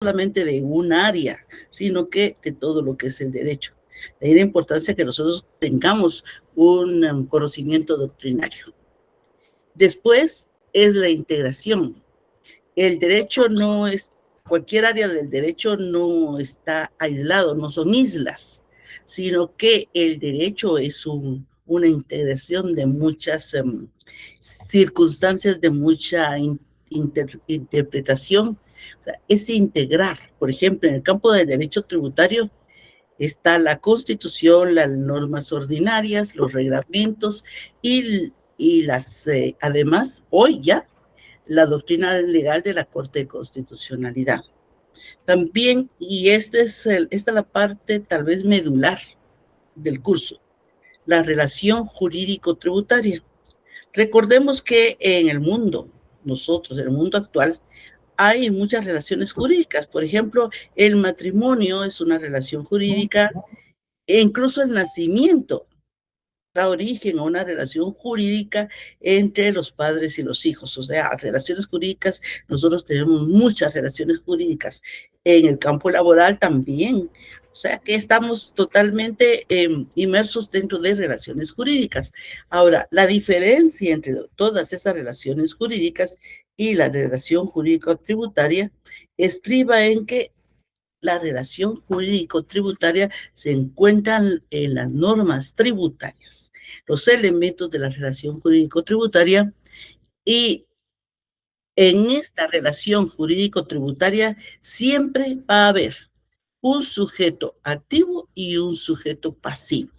solamente de un área, sino que de todo lo que es el derecho. De ahí la importancia que nosotros tengamos un conocimiento doctrinario. Después es la integración. El derecho no es, cualquier área del derecho no está aislado, no son islas, sino que el derecho es una integración de muchas circunstancias, de mucha interpretación. O sea, es integrar, por ejemplo, en el campo del derecho tributario está la Constitución, las normas ordinarias, los reglamentos y además, hoy ya, la doctrina legal de la Corte de Constitucionalidad. También, y esta es la parte tal vez medular del curso, la relación jurídico-tributaria. Recordemos que en el mundo, nosotros, en el mundo actual, hay muchas relaciones jurídicas. Por ejemplo, el matrimonio es una relación jurídica, e incluso el nacimiento da origen a una relación jurídica entre los padres y los hijos. O sea, relaciones jurídicas, nosotros tenemos muchas relaciones jurídicas. En el campo laboral también. O sea, que estamos totalmente inmersos dentro de relaciones jurídicas. Ahora, la diferencia entre todas esas relaciones jurídicas y la relación jurídico-tributaria estriba en que la relación jurídico-tributaria se encuentran en las normas tributarias, los elementos de la relación jurídico-tributaria, y en esta relación jurídico-tributaria siempre va a haber un sujeto activo y un sujeto pasivo.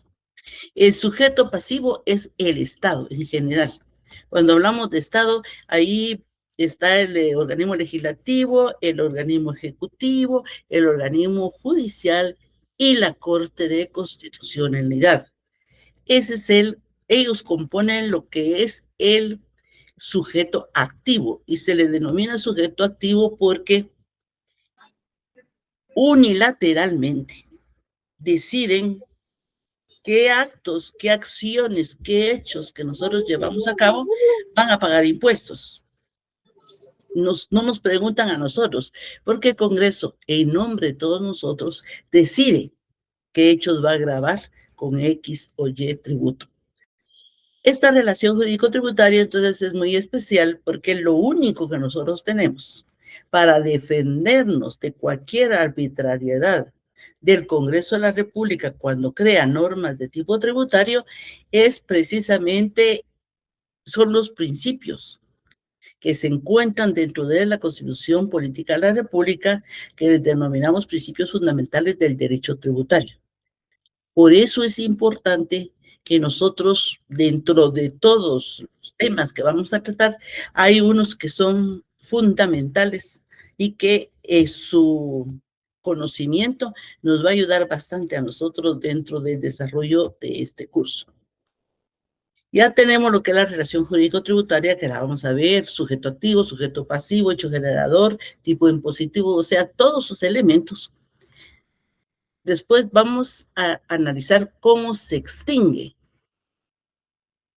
El sujeto pasivo es el Estado en general. Cuando hablamos de Estado, ahí está el organismo legislativo, el organismo ejecutivo, el organismo judicial y la Corte de Constitucionalidad. Ellos componen lo que es el sujeto activo y se le denomina sujeto activo porque unilateralmente deciden qué actos, qué acciones, qué hechos que nosotros llevamos a cabo van a pagar impuestos. No nos preguntan a nosotros, porque el Congreso, en nombre de todos nosotros, decide qué hechos va a gravar con X o Y tributo. Esta relación jurídico-tributaria entonces es muy especial porque lo único que nosotros tenemos para defendernos de cualquier arbitrariedad del Congreso de la República cuando crea normas de tipo tributario es precisamente, son los principios que se encuentran dentro de la Constitución Política de la República, que les denominamos principios fundamentales del derecho tributario. Por eso es importante que nosotros, dentro de todos los temas que vamos a tratar, hay unos que son fundamentales y que su conocimiento nos va a ayudar bastante a nosotros dentro del desarrollo de este curso. Ya tenemos lo que es la relación jurídico-tributaria, que la vamos a ver, sujeto activo, sujeto pasivo, hecho generador, tipo impositivo, o sea, todos sus elementos. Después vamos a analizar cómo se extingue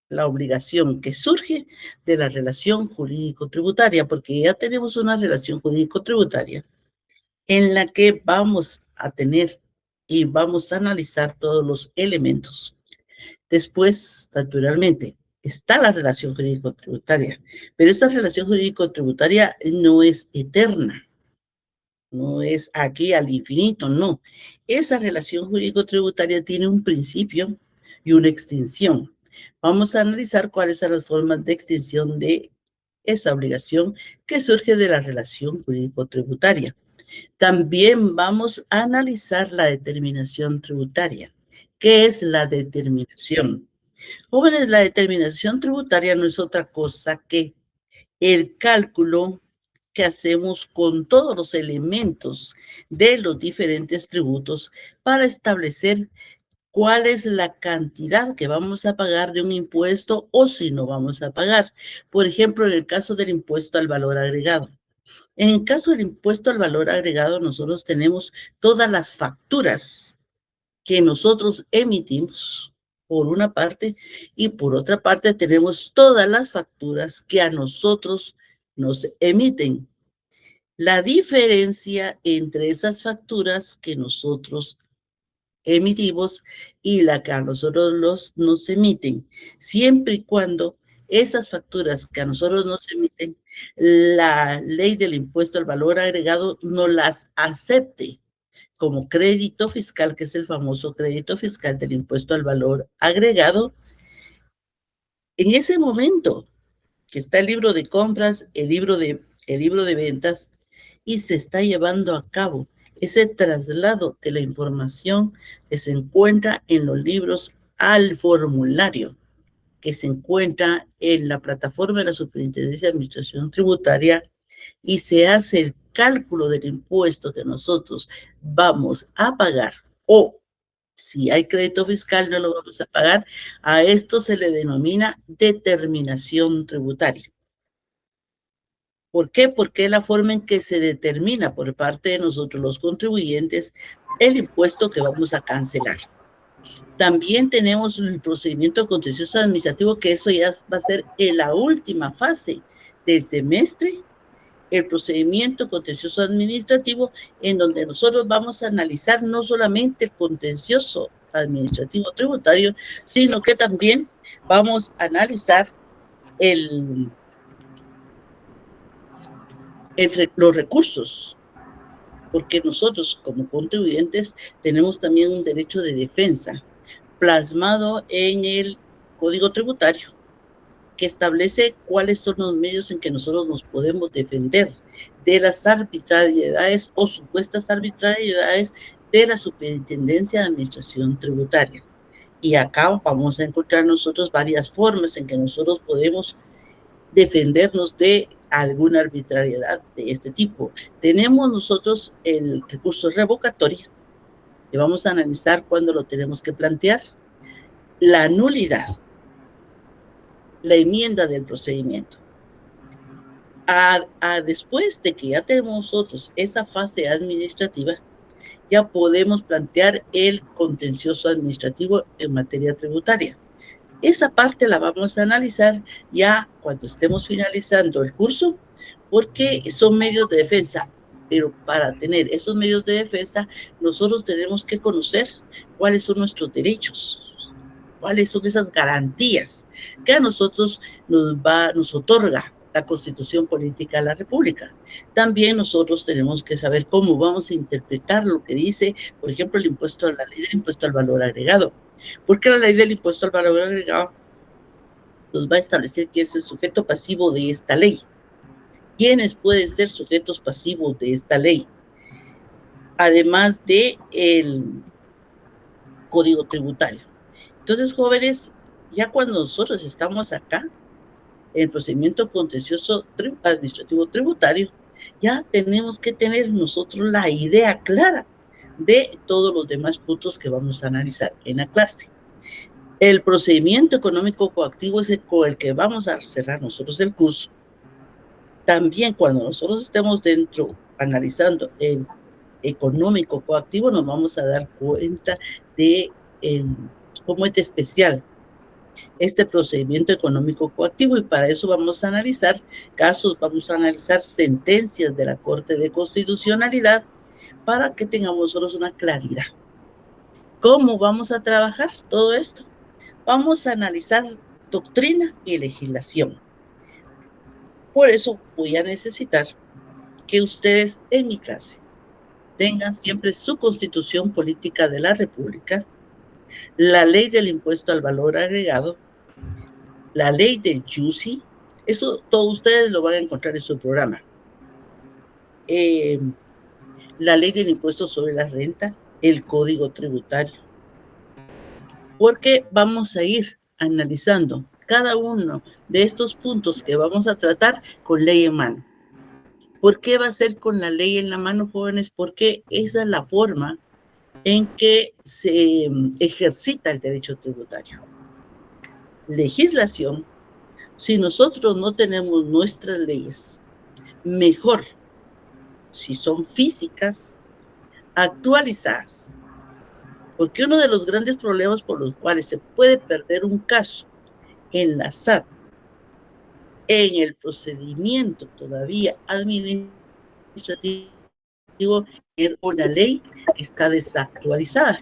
la obligación que surge de la relación jurídico-tributaria, porque ya tenemos una relación jurídico-tributaria en la que vamos a tener y vamos a analizar todos los elementos. Después, naturalmente, está la relación jurídico-tributaria, pero esa relación jurídico-tributaria no es eterna, no es aquí al infinito, no. Esa relación jurídico-tributaria tiene un principio y una extinción. Vamos a analizar cuáles son las formas de extinción de esa obligación que surge de la relación jurídico-tributaria. También vamos a analizar la determinación tributaria. ¿Qué es la determinación? Jóvenes, la determinación tributaria no es otra cosa que el cálculo que hacemos con todos los elementos de los diferentes tributos para establecer cuál es la cantidad que vamos a pagar de un impuesto o si no vamos a pagar. Por ejemplo, en el caso del impuesto al valor agregado. En el caso del impuesto al valor agregado, nosotros tenemos todas las facturas que nosotros emitimos, por una parte, y por otra parte tenemos todas las facturas que a nosotros nos emiten. la diferencia entre esas facturas que nosotros emitimos y la que a nosotros nos emiten, siempre y cuando esas facturas que a nosotros nos emiten, la ley del impuesto al valor agregado no las acepte como crédito fiscal, que es el famoso crédito fiscal del impuesto al valor agregado. En ese momento que está el libro de compras, el libro de ventas, y se está llevando a cabo ese traslado de la información que se encuentra en los libros al formulario que se encuentra en la plataforma de la Superintendencia de Administración Tributaria, y se hace el cálculo del impuesto que nosotros vamos a pagar, o si hay crédito fiscal no lo vamos a pagar. A esto se le denomina determinación tributaria. ¿Por qué? Porque es la forma en que se determina por parte de nosotros los contribuyentes el impuesto que vamos a cancelar. También tenemos el procedimiento contencioso administrativo, que eso ya va a ser en la última fase del semestre, el procedimiento contencioso administrativo, en donde nosotros vamos a analizar no solamente el contencioso administrativo tributario, sino que también vamos a analizar los recursos, porque nosotros como contribuyentes tenemos también un derecho de defensa plasmado en el Código Tributario, que establece cuáles son los medios en que nosotros nos podemos defender de las arbitrariedades o supuestas arbitrariedades de la Superintendencia de Administración Tributaria. Y acá vamos a encontrar nosotros varias formas en que nosotros podemos defendernos de alguna arbitrariedad de este tipo. Tenemos nosotros el recurso revocatorio, que vamos a analizar cuándo lo tenemos que plantear, la nulidad, la enmienda del procedimiento. Después de que ya tenemos nosotros esa fase administrativa, ya podemos plantear el contencioso administrativo en materia tributaria. Esa parte la vamos a analizar ya cuando estemos finalizando el curso, porque son medios de defensa. Pero para tener esos medios de defensa, nosotros tenemos que conocer cuáles son nuestros derechos, cuáles son esas garantías que a nosotros nos otorga la Constitución Política de la República. También nosotros tenemos que saber cómo vamos a interpretar lo que dice, por ejemplo, la ley del impuesto al valor agregado. Porque la ley del impuesto al valor agregado nos va a establecer quién es el sujeto pasivo de esta ley. ¿Quiénes pueden ser sujetos pasivos de esta ley? Además de el Código Tributario. Entonces, jóvenes, ya cuando nosotros estamos acá, en el procedimiento contencioso administrativo tributario, ya tenemos que tener nosotros la idea clara de todos los demás puntos que vamos a analizar en la clase. El procedimiento económico coactivo es con el que vamos a cerrar nosotros el curso. También cuando nosotros estemos dentro analizando el económico coactivo, nos vamos a dar cuenta de cómo es especial este procedimiento económico coactivo, y para eso vamos a analizar casos, vamos a analizar sentencias de la Corte de Constitucionalidad para que tengamos nosotros una claridad. ¿Cómo vamos a trabajar todo esto? Vamos a analizar doctrina y legislación. Por eso voy a necesitar que ustedes en mi clase tengan siempre su Constitución Política de la República, la ley del impuesto al valor agregado, la ley del YUSI, eso todos ustedes lo van a encontrar en su programa. La ley del impuesto sobre la renta, el código tributario. Porque vamos a ir analizando cada uno de estos puntos que vamos a tratar con ley en mano. ¿Por qué va a ser con la ley en la mano, jóvenes? Porque esa es la forma en que se ejercita el derecho tributario. Legislación, si nosotros no tenemos nuestras leyes, mejor si son físicas, actualizadas. Porque uno de los grandes problemas por los cuales se puede perder un caso en la SAT, en el procedimiento todavía administrativo, administrativo tener una ley que está desactualizada,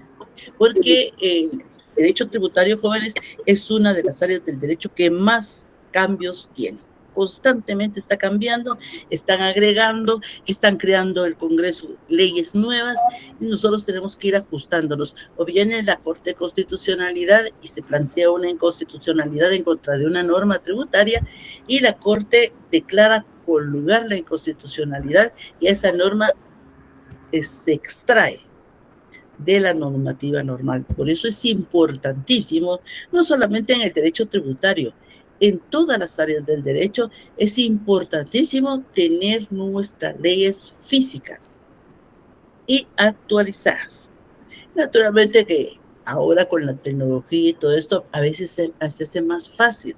porque el derecho tributario, jóvenes, es una de las áreas del derecho que más cambios tiene. Constantemente está cambiando, están agregando, están creando el Congreso leyes nuevas y nosotros tenemos que ir ajustándonos. O viene la Corte de Constitucionalidad y se plantea una inconstitucionalidad en contra de una norma tributaria y la Corte declara con lugar la inconstitucionalidad y esa norma se extrae de la normativa normal. Por eso es importantísimo, no solamente en el derecho tributario, en todas las áreas del derecho, es importantísimo tener nuestras leyes físicas y actualizadas. Naturalmente que ahora con la tecnología y todo esto, a veces se hace más fácil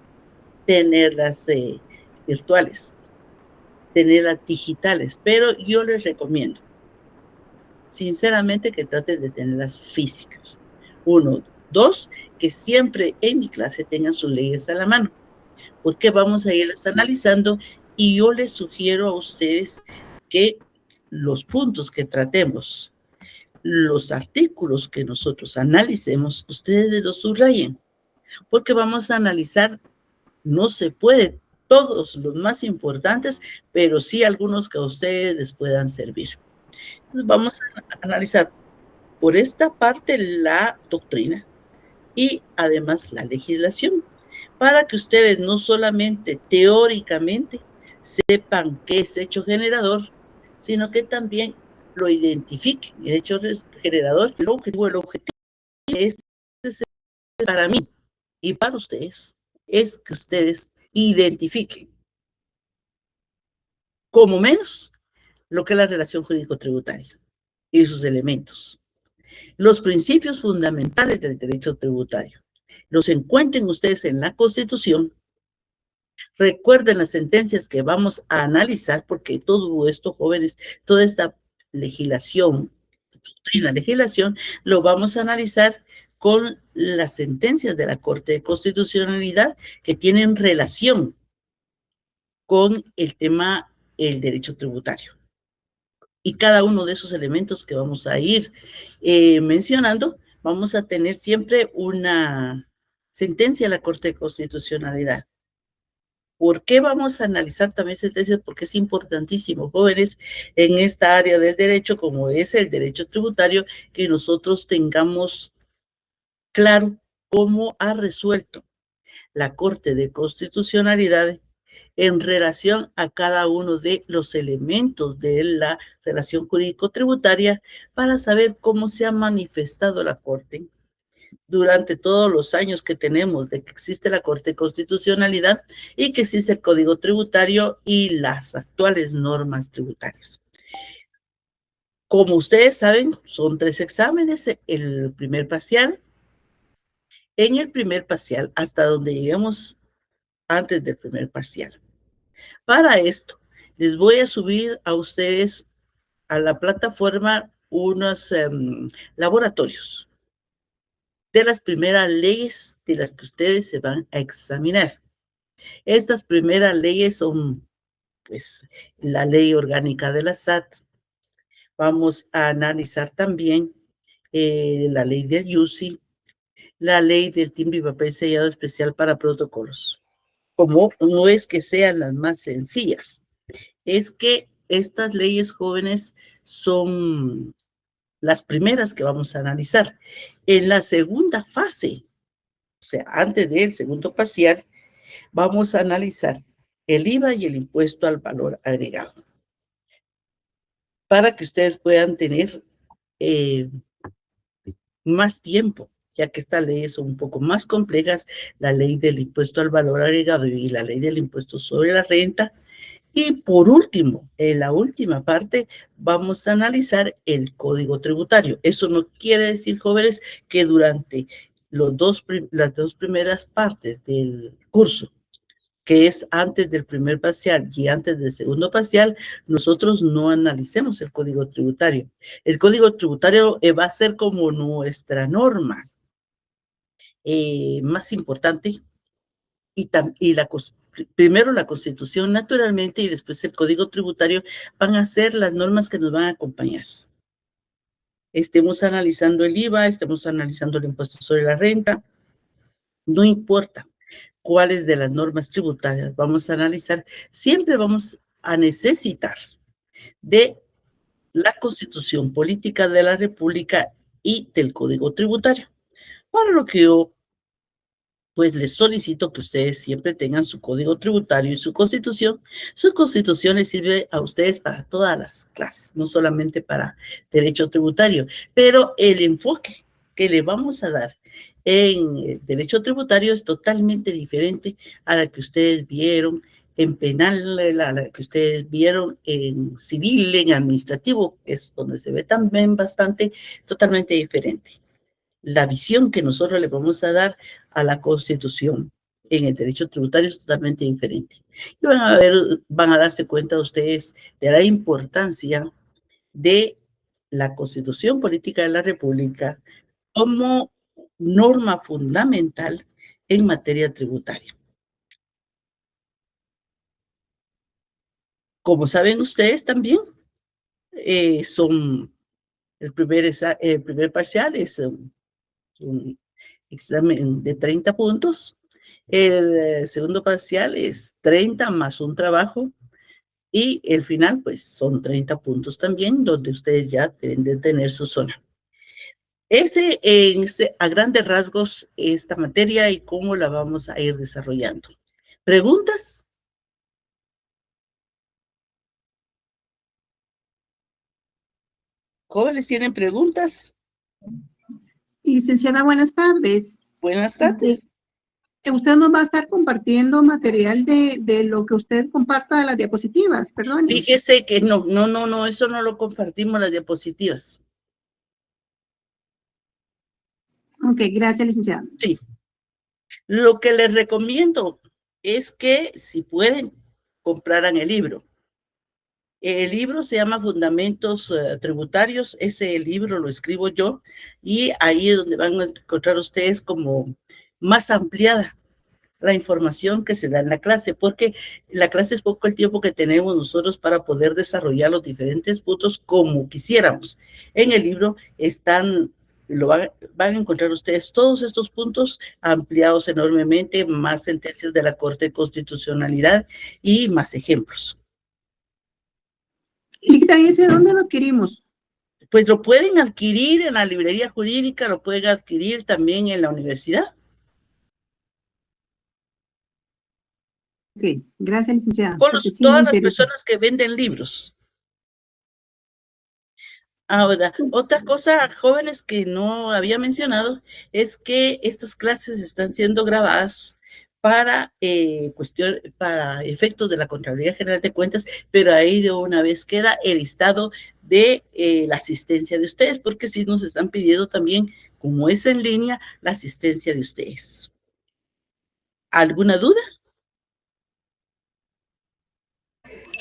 tenerlas virtuales, tenerlas digitales, pero yo les recomiendo sinceramente que traten de tenerlas físicas. Uno. Dos, que siempre en mi clase tengan sus leyes a la mano, porque vamos a irlas analizando y yo les sugiero a ustedes que los puntos que tratemos, los artículos que nosotros analicemos, ustedes los subrayen, porque vamos a analizar, no se puede todos los más importantes, pero sí algunos que a ustedes les puedan servir. Entonces vamos a analizar por esta parte la doctrina y además la legislación, para que ustedes no solamente teóricamente sepan qué es hecho generador, sino que también lo identifiquen. El hecho generador, el objetivo es para mí y para ustedes, es que ustedes identifiquen como menos lo que es la relación jurídico-tributaria y sus elementos. Los principios fundamentales del derecho tributario los encuentren ustedes en la Constitución. Recuerden las sentencias que vamos a analizar, porque todo esto, jóvenes, toda esta legislación, doctrina, legislación, lo vamos a analizar con las sentencias de la Corte de Constitucionalidad que tienen relación con el tema del derecho tributario. Y cada uno de esos elementos que vamos a ir mencionando, vamos a tener siempre una sentencia de la Corte de Constitucionalidad. ¿Por qué vamos a analizar también sentencias? Porque es importantísimo, jóvenes, en esta área del derecho, como es el derecho tributario, que nosotros tengamos claro cómo ha resuelto la Corte de Constitucionalidad en relación a cada uno de los elementos de la relación jurídico-tributaria para saber cómo se ha manifestado la Corte durante todos los años que tenemos de que existe la Corte de Constitucionalidad y que existe el Código Tributario y las actuales normas tributarias. Como ustedes saben, son 3 exámenes, el primer parcial. En el primer parcial, hasta donde lleguemos antes del primer parcial. Para esto, les voy a subir a ustedes a la plataforma unos laboratorios de las primeras leyes de las que ustedes se van a examinar. Estas primeras leyes son, pues, la ley orgánica de la SAT. Vamos a analizar también la ley del UCI, la ley del timbre y papel sellado especial para protocolos. Como no es que sean las más sencillas, es que estas leyes, jóvenes, son las primeras que vamos a analizar. En la segunda fase, o sea, antes del segundo parcial, vamos a analizar el IVA y el impuesto al valor agregado, para que ustedes puedan tener más tiempo, ya que estas leyes son un poco más complejas, la ley del impuesto al valor agregado y la ley del impuesto sobre la renta. Y por último, en la última parte, vamos a analizar el Código Tributario. Eso no quiere decir, jóvenes, que durante las dos primeras partes del curso, que es antes del primer parcial y antes del segundo parcial, nosotros no analicemos el Código Tributario. El Código Tributario va a ser como nuestra norma más importante y primero la Constitución naturalmente y después el Código Tributario van a ser las normas que nos van a acompañar. Estemos analizando el IVA, estemos analizando el impuesto sobre la renta, no importa cuáles de las normas tributarias vamos a analizar, siempre vamos a necesitar de la Constitución Política de la República y del Código Tributario. Para lo que yo pues les solicito que ustedes siempre tengan su código tributario y su constitución. Su constitución les sirve a ustedes para todas las clases, no solamente para derecho tributario, pero el enfoque que le vamos a dar en derecho tributario es totalmente diferente a la que ustedes vieron en penal, a la que ustedes vieron en civil, en administrativo, que es donde se ve también bastante, totalmente diferente. La visión que nosotros le vamos a dar a la Constitución en el derecho tributario es totalmente diferente. Y van a darse cuenta ustedes de la importancia de la Constitución Política de la República como norma fundamental en materia tributaria. Como saben ustedes también, el primer parcial es un examen de 30 puntos. El segundo parcial es 30 más un trabajo y el final pues son 30 puntos también, donde ustedes ya deben de tener su zona. A grandes rasgos esta materia y cómo la vamos a ir desarrollando. ¿Preguntas? ¿Jóvenes tienen preguntas? Licenciada, buenas tardes. Buenas tardes. Usted nos va a estar compartiendo material de lo que usted comparta de las diapositivas, perdón. Fíjese que no, eso no lo compartimos las diapositivas. Ok, gracias, licenciada. Sí. Lo que les recomiendo es que si pueden, compraran el libro. El libro se llama Fundamentos Tributarios. Ese libro lo escribo yo y ahí es donde van a encontrar ustedes como más ampliada la información que se da en la clase, porque la clase es poco el tiempo que tenemos nosotros para poder desarrollar los diferentes puntos como quisiéramos. En el libro van a encontrar ustedes todos estos puntos ampliados enormemente, más sentencias de la Corte de Constitucionalidad y más ejemplos. ¿Y ese dónde lo adquirimos? Pues lo pueden adquirir en la librería jurídica, lo pueden adquirir también en la universidad. Ok, gracias, licenciada. Todas las personas que venden libros. Ahora, otra cosa, jóvenes, que no había mencionado, es que estas clases están siendo grabadas para efectos de la Contraloría General de Cuentas, pero ahí de una vez queda el listado de la asistencia de ustedes, porque sí nos están pidiendo también, como es en línea, la asistencia de ustedes. ¿Alguna duda?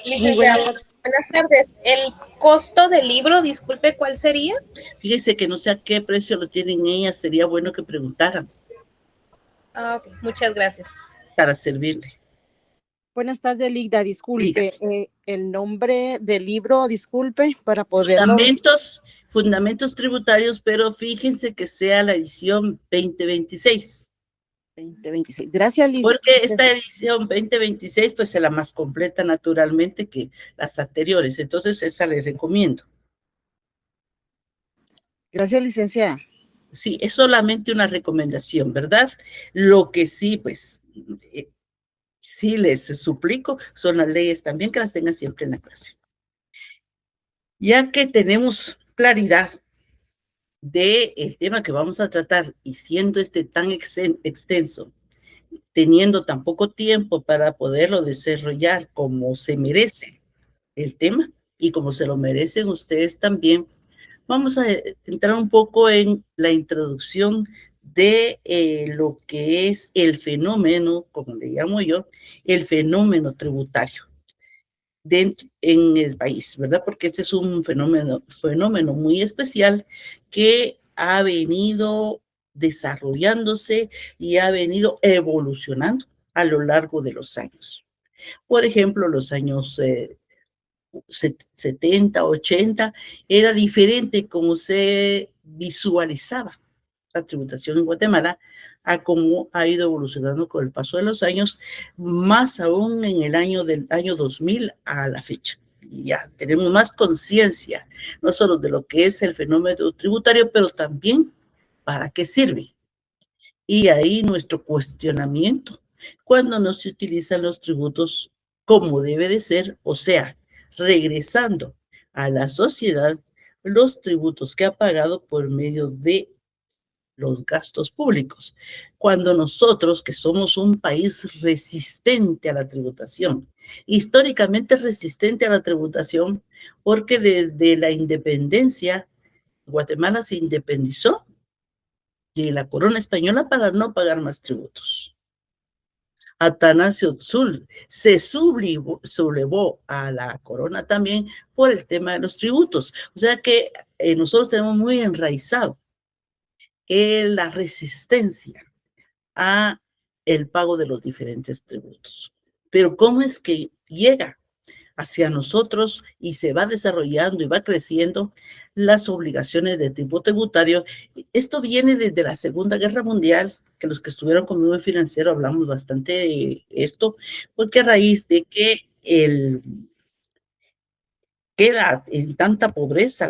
Licenciada, buenas tardes. ¿El costo del libro, disculpe, cuál sería? Fíjese que no sé a qué precio lo tienen ellas, sería bueno que preguntaran. Okay, muchas gracias. Para servirle. Buenas tardes, Ligda, disculpe, el nombre del libro, disculpe, para poder... Fundamentos tributarios, pero fíjense que sea la edición 2026. 2026. Gracias, Liz. Porque esta edición 2026 pues es la más completa naturalmente que las anteriores, entonces esa les recomiendo. Gracias, licenciada. Sí, es solamente una recomendación, ¿verdad? Lo que sí, pues, sí les suplico son las leyes también que las tengan siempre en la clase. Ya que tenemos claridad del tema que vamos a tratar y siendo tan extenso, teniendo tan poco tiempo para poderlo desarrollar como se merece el tema y como se lo merecen ustedes también, vamos a entrar un poco en la introducción de lo que es el fenómeno, como le llamo yo, el fenómeno tributario en el país, ¿verdad? Porque este es un fenómeno muy especial que ha venido desarrollándose y ha venido evolucionando a lo largo de los años. Por ejemplo, los años 70, 80, era diferente como se visualizaba la tributación en Guatemala a cómo ha ido evolucionando con el paso de los años, más aún en el año del año 2000 a la fecha. Ya tenemos más conciencia, no solo de lo que es el fenómeno tributario, pero también para qué sirve. Y ahí nuestro cuestionamiento, cuando no se utilizan los tributos como debe de ser, o sea, regresando a la sociedad los tributos que ha pagado por medio de los gastos públicos. Cuando nosotros, que somos un país resistente a la tributación, históricamente resistente a la tributación, porque desde la independencia, Guatemala se independizó de la corona española para no pagar más tributos. Atanasio Tzul se sublevó a la corona también por el tema de los tributos. O sea que nosotros tenemos muy enraizado la resistencia a el pago de los diferentes tributos. Pero ¿cómo es que llega hacia nosotros y se va desarrollando y va creciendo las obligaciones de tipo tributario? Esto viene desde la Segunda Guerra Mundial, que los que estuvieron conmigo en Financiero hablamos bastante de esto, porque a raíz de que queda en tanta pobreza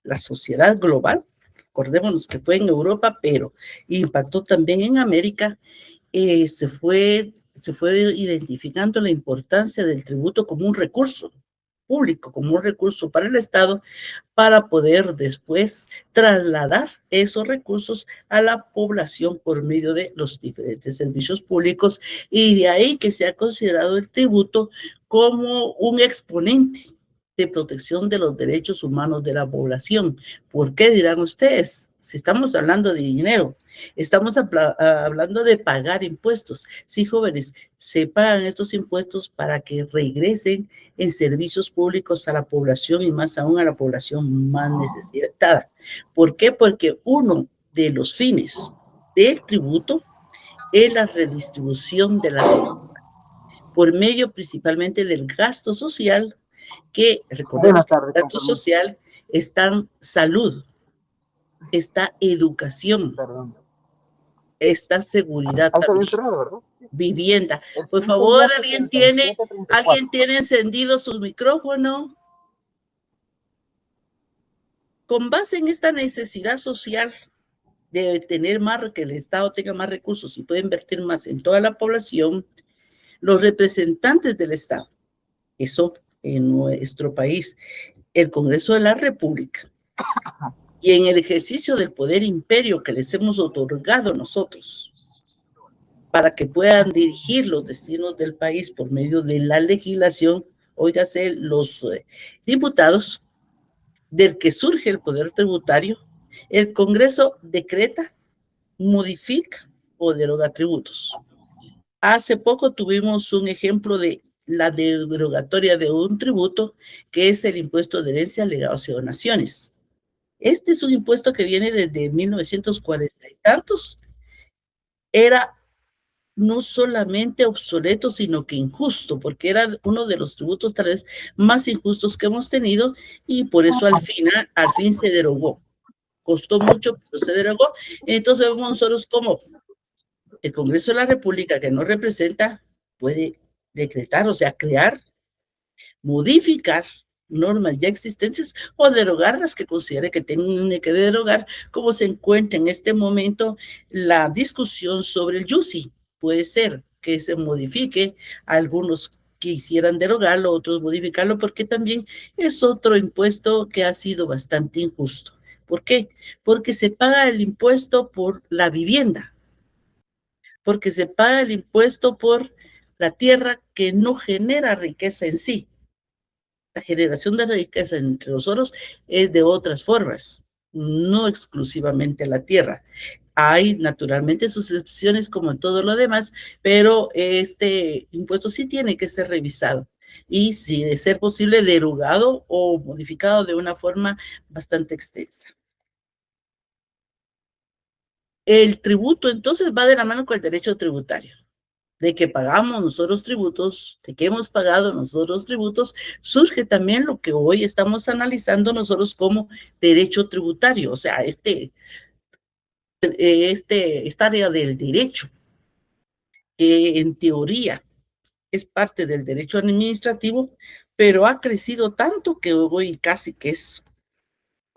la sociedad global, recordémonos que fue en Europa, pero impactó también en América, se fue identificando la importancia del tributo como un recurso público, como un recurso para el Estado, para poder después trasladar esos recursos a la población por medio de los diferentes servicios públicos, y de ahí que se ha considerado el tributo como un exponente de protección de los derechos humanos de la población. ¿Por qué dirán ustedes? Si estamos hablando de dinero, estamos hablando de pagar impuestos. Sí, jóvenes, se pagan estos impuestos para que regresen en servicios públicos a la población y más aún a la población más necesitada. ¿Por qué? Porque uno de los fines del tributo es la redistribución de la riqueza por medio principalmente del gasto social, que recordemos que el gasto social está salud, está educación, está seguridad también, vivienda. Por favor, ¿alguien tiene encendido su micrófono? Con base en esta necesidad social de tener más, que el Estado tenga más recursos y pueda invertir más en toda la población, los representantes del Estado, eso en nuestro país, el Congreso de la República, y en el ejercicio del poder imperio que les hemos otorgado nosotros, para que puedan dirigir los destinos del país por medio de la legislación, óigase, los diputados, del que surge el poder tributario, el Congreso decreta, modifica o deroga tributos. Hace poco tuvimos un ejemplo de la derogatoria de un tributo, que es el impuesto de herencia, legados y donaciones. Este es un impuesto que viene desde 1940 y tantos. Era no solamente obsoleto, sino que injusto, porque era uno de los tributos tal vez más injustos que hemos tenido, y por eso al fin se derogó. Costó mucho, pero se derogó. Entonces vemos nosotros cómo el Congreso de la República, que nos representa, puede decretar, o sea, crear, modificar normas ya existentes o derogar las que considere que tienen que derogar, como se encuentra en este momento la discusión sobre el YUSI. Puede ser que se modifique, algunos quisieran derogarlo, otros modificarlo, porque también es otro impuesto que ha sido bastante injusto. ¿Por qué? Porque se paga el impuesto por la vivienda, porque se paga el impuesto por la tierra que no genera riqueza en sí. La generación de riqueza entre nosotros es de otras formas, no exclusivamente la tierra. Hay naturalmente sus excepciones como en todo lo demás, pero este impuesto sí tiene que ser revisado y, si de ser posible, derogado o modificado de una forma bastante extensa. El tributo entonces va de la mano con el derecho tributario. de que pagamos nosotros tributos, de que hemos pagado nosotros tributos, surge también lo que hoy estamos analizando nosotros como derecho tributario, o sea, esta área del derecho, que en teoría es parte del derecho administrativo, pero ha crecido tanto que hoy casi que es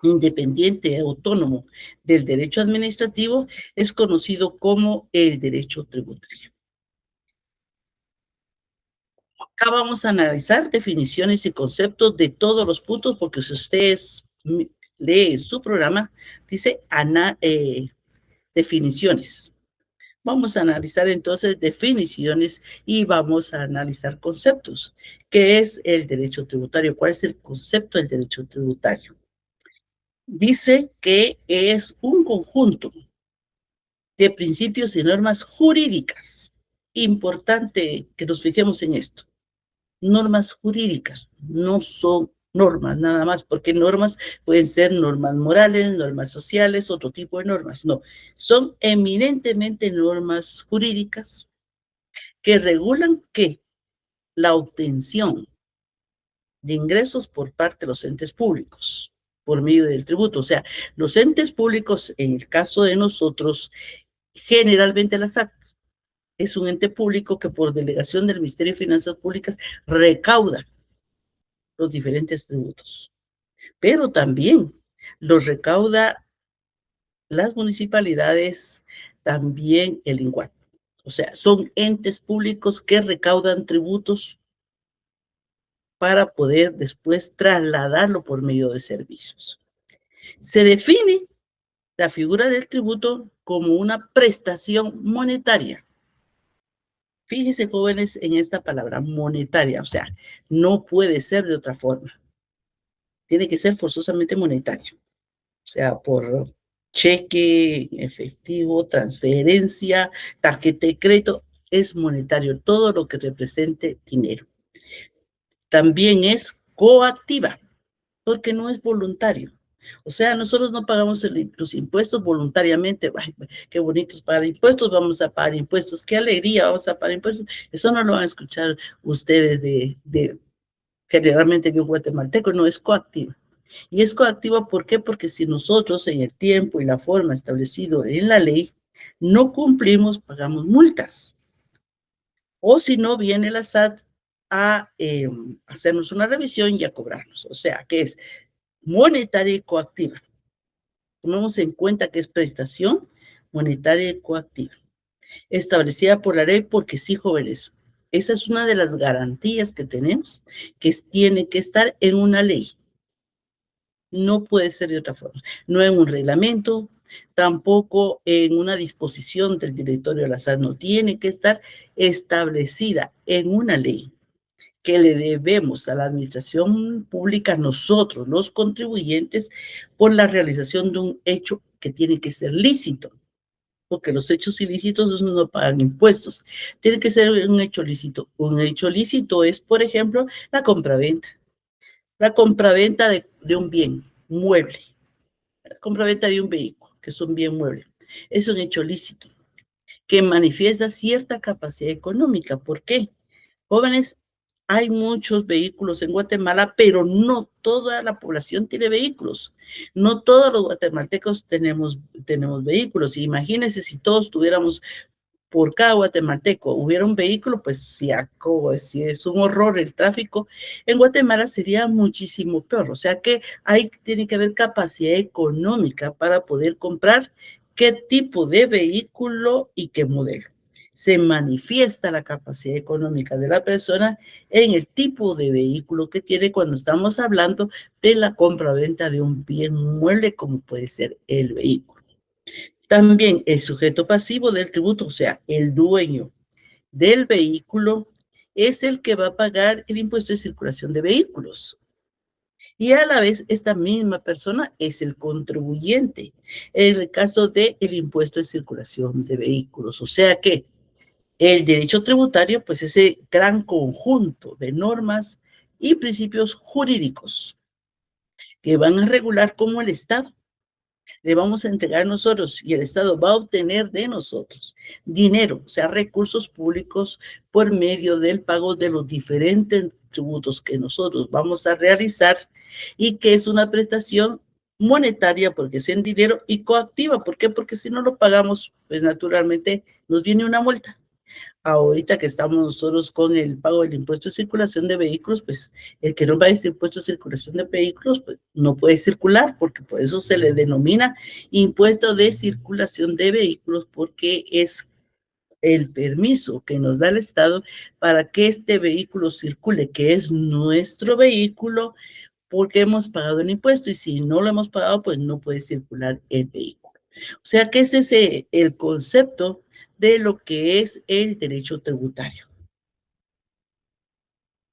independiente, autónomo del derecho administrativo, es conocido como el derecho tributario. Acá vamos a analizar definiciones y conceptos de todos los puntos, porque si ustedes leen su programa, dice definiciones. Vamos a analizar entonces definiciones y vamos a analizar conceptos. ¿Qué es el derecho tributario? ¿Cuál es el concepto del derecho tributario? Dice que es un conjunto de principios y normas jurídicas. Importante que nos fijemos en esto. Normas jurídicas, no son normas nada más, porque normas pueden ser normas morales, normas sociales, otro tipo de normas. No, son eminentemente normas jurídicas que regulan ¿qué? La obtención de ingresos por parte de los entes públicos por medio del tributo. O sea, los entes públicos, en el caso de nosotros, generalmente la SAT es un ente público que por delegación del Ministerio de Finanzas Públicas recauda los diferentes tributos, pero también los recauda las municipalidades, también el INCUAT. O sea, son entes públicos que recaudan tributos para poder después trasladarlo por medio de servicios. Se define la figura del tributo como una prestación monetaria. Fíjense, jóvenes, en esta palabra monetaria, o sea, no puede ser de otra forma. Tiene que ser forzosamente monetario. O sea, por cheque, efectivo, transferencia, tarjeta de crédito, es monetario, todo lo que represente dinero. También es coactiva, porque no es voluntario. O sea, nosotros no pagamos los impuestos voluntariamente. Ay, qué bonito es pagar impuestos, vamos a pagar impuestos, qué alegría, vamos a pagar impuestos. Eso no lo van a escuchar ustedes generalmente de un guatemalteco, no es coactiva. Y es coactiva, ¿por qué? Porque si nosotros en el tiempo y la forma establecido en la ley no cumplimos, pagamos multas. O si no, viene la SAT a hacernos una revisión y a cobrarnos. O sea, que es monetaria y coactiva. Tomemos en cuenta que es prestación monetaria y coactiva, establecida por la ley, porque sí, jóvenes, esa es una de las garantías que tenemos, que tiene que estar en una ley. No puede ser de otra forma. No en un reglamento, tampoco en una disposición del directorio de la SAT. No tiene que estar establecida en una ley que le debemos a la administración pública, nosotros, los contribuyentes, por la realización de un hecho que tiene que ser lícito, porque los hechos ilícitos no pagan impuestos. Tiene que ser un hecho lícito. Un hecho lícito es, por ejemplo, la compraventa. La compraventa de un bien mueble. La compraventa de un vehículo, que es un bien mueble. Es un hecho lícito que manifiesta cierta capacidad económica. ¿Por qué? Jóvenes, hay muchos vehículos en Guatemala, pero no toda la población tiene vehículos. No todos los guatemaltecos tenemos vehículos. Imagínense si todos tuviéramos, por cada guatemalteco hubiera un vehículo, pues si es un horror el tráfico, en Guatemala sería muchísimo peor. O sea que tiene que haber capacidad económica para poder comprar qué tipo de vehículo y qué modelo. Se manifiesta la capacidad económica de la persona en el tipo de vehículo que tiene cuando estamos hablando de la compra-venta de un bien mueble como puede ser el vehículo. También el sujeto pasivo del tributo, o sea, el dueño del vehículo, es el que va a pagar el impuesto de circulación de vehículos. Y a la vez, esta misma persona es el contribuyente en el caso del impuesto de circulación de vehículos. O sea que el derecho tributario, pues ese gran conjunto de normas y principios jurídicos que van a regular cómo el Estado Le vamos a entregar nosotros y el Estado va a obtener de nosotros dinero, o sea, recursos públicos por medio del pago de los diferentes tributos que nosotros vamos a realizar y que es una prestación monetaria porque es en dinero y coactiva. ¿Por qué? Porque si no lo pagamos, pues naturalmente nos viene una multa. Ahorita que estamos nosotros con el pago del impuesto de circulación de vehículos, pues el que no paga ese impuesto de circulación de vehículos, pues no puede circular, porque por eso se le denomina impuesto de circulación de vehículos, porque es el permiso que nos da el Estado para que este vehículo circule, que es nuestro vehículo, porque hemos pagado el impuesto, y si no lo hemos pagado, pues no puede circular el vehículo. O sea que ese es el concepto de lo que es el derecho tributario.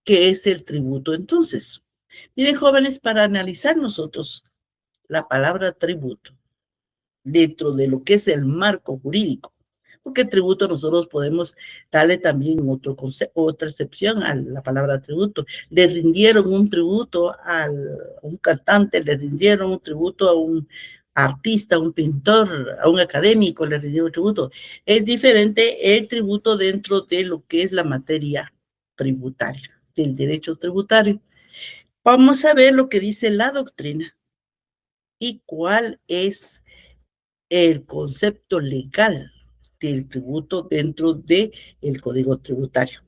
¿Qué es el tributo entonces? Miren, jóvenes, para analizar nosotros la palabra tributo dentro de lo que es el marco jurídico, porque tributo nosotros podemos darle también otro concepto, otra excepción a la palabra tributo. Le rindieron un tributo a un cantante, le rindieron un tributo a un artista, a un pintor, a un académico, le rindieron un tributo. Es diferente el tributo dentro de lo que es la materia tributaria, del derecho tributario. Vamos a ver lo que dice la doctrina y cuál es el concepto legal del tributo dentro del Código Tributario.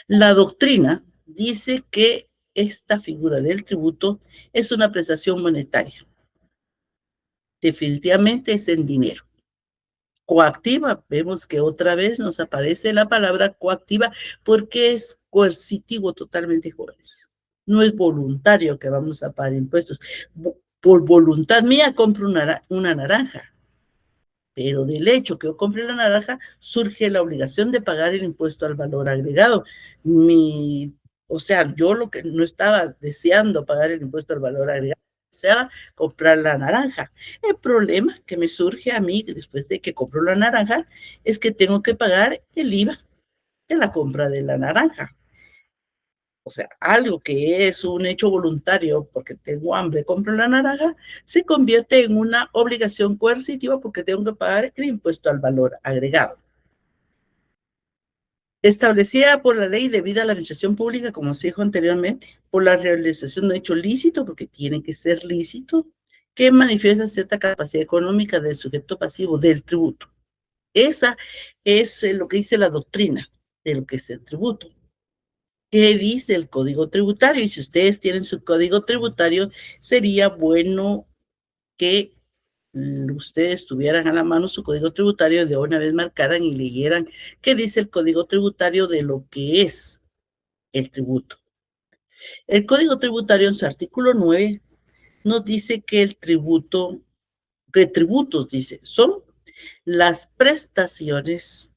La doctrina dice que esta figura del tributo es una prestación monetaria. Definitivamente es en dinero. Coactiva, vemos que otra vez nos aparece la palabra coactiva porque es coercitivo totalmente, jóvenes. No es voluntario que vamos a pagar impuestos. Por voluntad mía compro una naranja, pero del hecho que yo compre la naranja surge la obligación de pagar el impuesto al valor agregado. O sea, yo lo que no estaba deseando pagar el impuesto al valor agregado, deseaba comprar la naranja. El problema que me surge a mí después de que compro la naranja es que tengo que pagar el IVA de la compra de la naranja. O sea, algo que es un hecho voluntario porque tengo hambre, compro la naranja, se convierte en una obligación coercitiva porque tengo que pagar el impuesto al valor agregado. Establecida por la ley debida a la administración pública, como se dijo anteriormente, por la realización de un hecho lícito, porque tiene que ser lícito, que manifiesta cierta capacidad económica del sujeto pasivo del tributo. Esa es lo que dice la doctrina de lo que es el tributo. ¿Qué dice el Código Tributario? Y si ustedes tienen su Código Tributario, sería bueno que ustedes tuvieran a la mano su Código Tributario, de una vez marcaran y leyeran qué dice el Código Tributario de lo que es el tributo. El Código Tributario en su artículo 9 nos dice que el tributo, que tributos, dice, son las prestaciones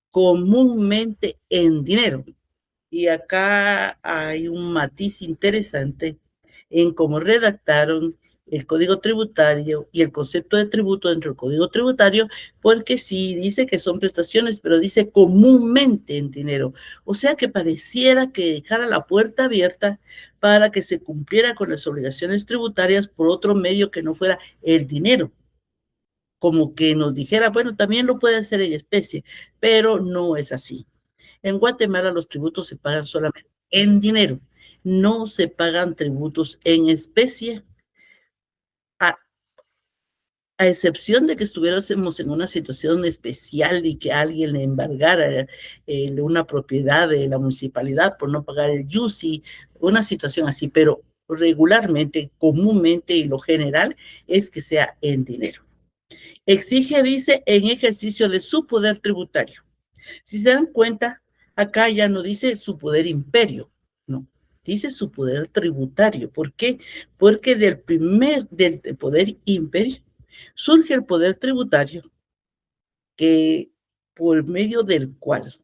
comúnmente en dinero. Y acá hay un matiz interesante en cómo redactaron el Código Tributario y el concepto de tributo dentro del Código Tributario, porque sí dice que son prestaciones, pero dice comúnmente en dinero. O sea que pareciera que dejara la puerta abierta para que se cumpliera con las obligaciones tributarias por otro medio que no fuera el dinero. Como que nos dijera, bueno, también lo puede hacer en especie, pero no es así. En Guatemala los tributos se pagan solamente en dinero, no se pagan tributos en especie, a, a excepción de que estuviéramos en una situación especial y que alguien le embargara una propiedad de la municipalidad por no pagar el YUSI, una situación así, pero regularmente, comúnmente y lo general es que sea en dinero. Exige, dice, en ejercicio de su poder tributario. Si se dan cuenta, acá ya no dice su poder imperio, no, dice su poder tributario. ¿Por qué? Porque del poder imperio surge el poder tributario, que por medio del cual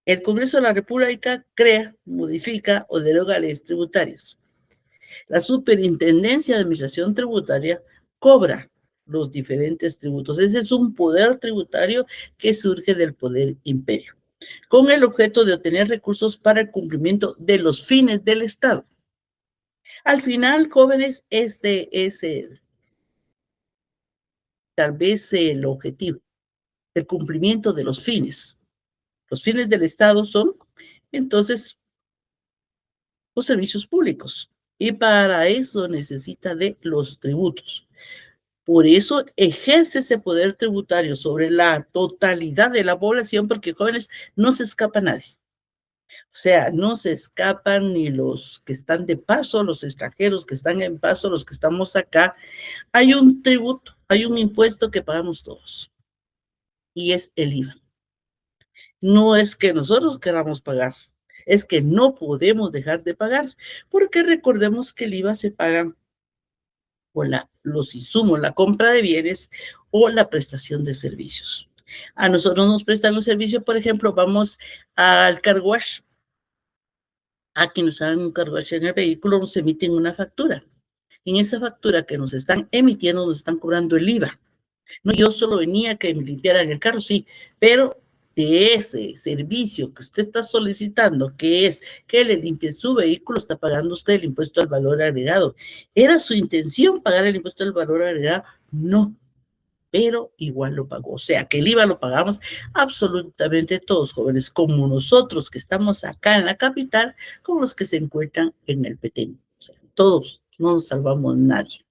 el Congreso de la República crea, modifica o deroga leyes tributarias. La Superintendencia de Administración Tributaria cobra los diferentes tributos. Ese es un poder tributario que surge del poder imperio, con el objeto de obtener recursos para el cumplimiento de los fines del Estado. Al final, jóvenes, este es tal vez el objetivo, el cumplimiento de los fines. Los fines del Estado son, entonces, los servicios públicos. Y para eso necesita de los tributos. Por eso ejerce ese poder tributario sobre la totalidad de la población, porque jóvenes no se escapa nadie. O sea, no se escapan ni los que están de paso, los extranjeros que están en paso, los que estamos acá. Hay un tributo, hay un impuesto que pagamos todos y es el IVA. No es que nosotros queramos pagar, es que no podemos dejar de pagar, porque recordemos que el IVA se paga por los insumos, la compra de bienes o la prestación de servicios. A nosotros nos prestan un servicio, por ejemplo, vamos al car wash. A que nos hagan un car wash en el vehículo, nos emiten una factura. En esa factura que nos están emitiendo, nos están cobrando el IVA. No, yo solo venía que me limpiaran el carro, sí, pero de ese servicio que usted está solicitando, que es que le limpie su vehículo, está pagando usted el impuesto al valor agregado. ¿Era su intención pagar el impuesto al valor agregado? No, pero igual lo pagó. O sea, que el IVA lo pagamos absolutamente todos, jóvenes, como nosotros que estamos acá en la capital, como los que se encuentran en el Petén. O sea, todos, no nos salvamos nadie.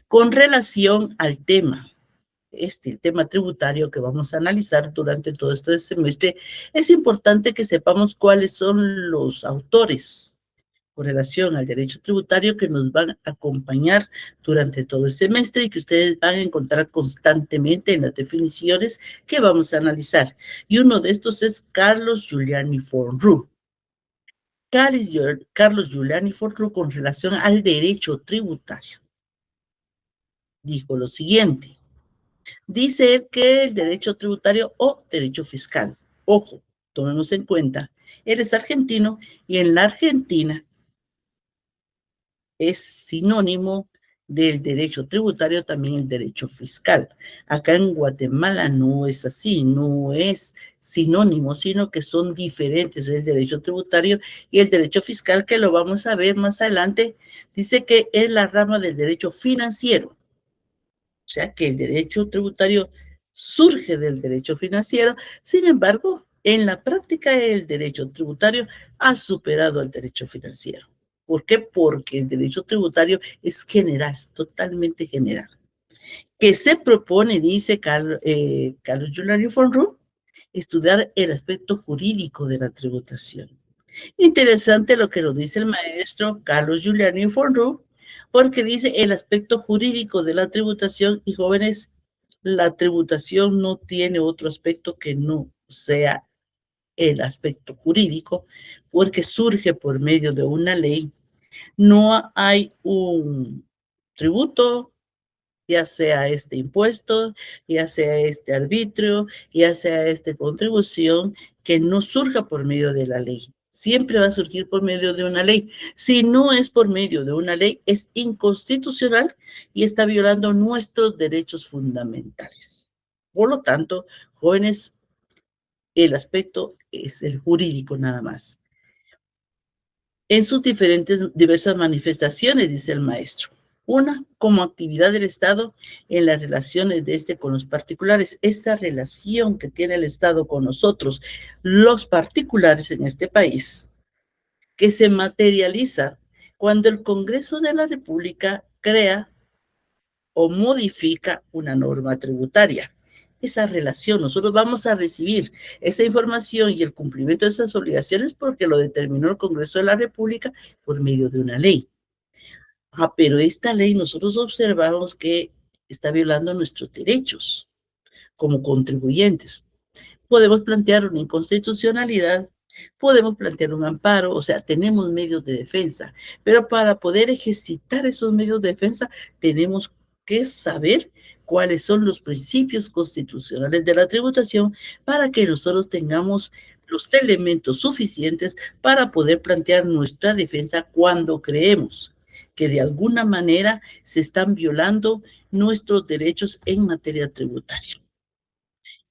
Con relación al tema, el tema tributario que vamos a analizar durante todo este semestre, es importante que sepamos cuáles son los autores con relación al derecho tributario que nos van a acompañar durante todo el semestre y que ustedes van a encontrar constantemente en las definiciones que vamos a analizar. Y uno de estos es Carlos Giuliani Fornrú. Carlos Giuliani Fornrú, con relación al derecho tributario, dijo lo siguiente. Dice que el derecho tributario o derecho fiscal, ojo, tomemos en cuenta, él es argentino y en la Argentina es sinónimo del derecho tributario también el derecho fiscal. Acá en Guatemala no es así, no es sinónimo, sino que son diferentes el derecho tributario y el derecho fiscal, que lo vamos a ver más adelante. Dice que es la rama del derecho financiero. O sea que el derecho tributario surge del derecho financiero. Sin embargo, en la práctica el derecho tributario ha superado al derecho financiero. ¿Por qué? Porque el derecho tributario es general, totalmente general. Que se propone, dice Carlos Giuliani Fornrú, estudiar el aspecto jurídico de la tributación. Interesante lo que nos dice el maestro Carlos Giuliani Fornrú, porque dice el aspecto jurídico de la tributación, y jóvenes, la tributación no tiene otro aspecto que no sea el aspecto jurídico, porque surge por medio de una ley. No hay un tributo, ya sea este impuesto, ya sea este arbitrio, ya sea esta contribución, que no surja por medio de la ley. Siempre va a surgir por medio de una ley. Si no es por medio de una ley, es inconstitucional y está violando nuestros derechos fundamentales. Por lo tanto, jóvenes, el aspecto es el jurídico nada más. En sus diversas manifestaciones, dice el maestro. Una, como actividad del Estado en las relaciones de este con los particulares. Esta relación que tiene el Estado con nosotros, los particulares en este país, que se materializa cuando el Congreso de la República crea o modifica una norma tributaria. Esa relación, nosotros vamos a recibir esa información y el cumplimiento de esas obligaciones porque lo determinó el Congreso de la República por medio de una ley. Pero esta ley nosotros observamos que está violando nuestros derechos como contribuyentes. Podemos plantear una inconstitucionalidad, podemos plantear un amparo, o sea, tenemos medios de defensa, pero para poder ejercitar esos medios de defensa tenemos que saber cuáles son los principios constitucionales de la tributación para que nosotros tengamos los elementos suficientes para poder plantear nuestra defensa cuando creemos que de alguna manera se están violando nuestros derechos en materia tributaria.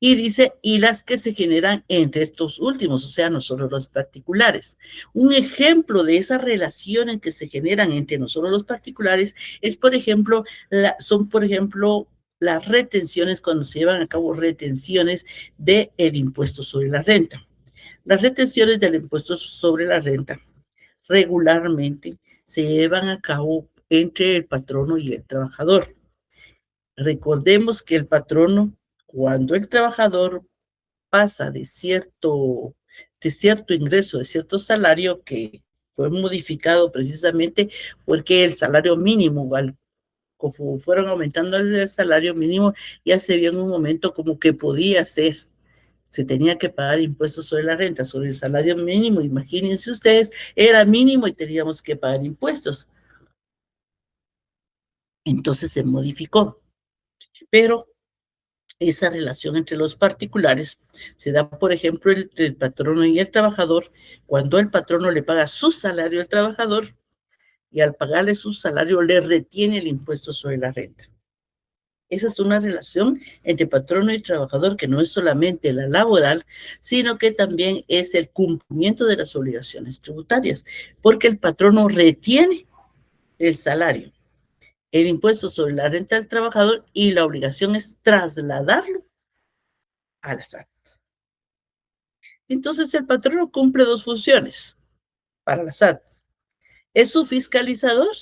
Y dice, y las que se generan entre estos últimos, o sea, nosotros los particulares. Un ejemplo de esas relaciones que se generan entre nosotros los particulares es, por ejemplo, son, por ejemplo, las retenciones, cuando se llevan a cabo retenciones del impuesto sobre la renta. Las retenciones del impuesto sobre la renta regularmente se llevan a cabo entre el patrono y el trabajador. Recordemos que el patrono, cuando el trabajador pasa de cierto ingreso, de cierto salario que fue modificado precisamente porque el salario mínimo, como fueron aumentando el salario mínimo, ya se vio en un momento como que podía ser, se tenía que pagar impuestos sobre la renta, sobre el salario mínimo. Imagínense ustedes, era mínimo y teníamos que pagar impuestos. Entonces se modificó. Pero esa relación entre los particulares se da, por ejemplo, entre el patrono y el trabajador, cuando el patrono le paga su salario al trabajador y al pagarle su salario le retiene el impuesto sobre la renta. Esa es una relación entre patrono y trabajador que no es solamente la laboral, sino que también es el cumplimiento de las obligaciones tributarias, porque el patrono retiene el salario, el impuesto sobre la renta del trabajador, y la obligación es trasladarlo a la SAT. Entonces el patrono cumple dos funciones para la SAT. Es su fiscalizador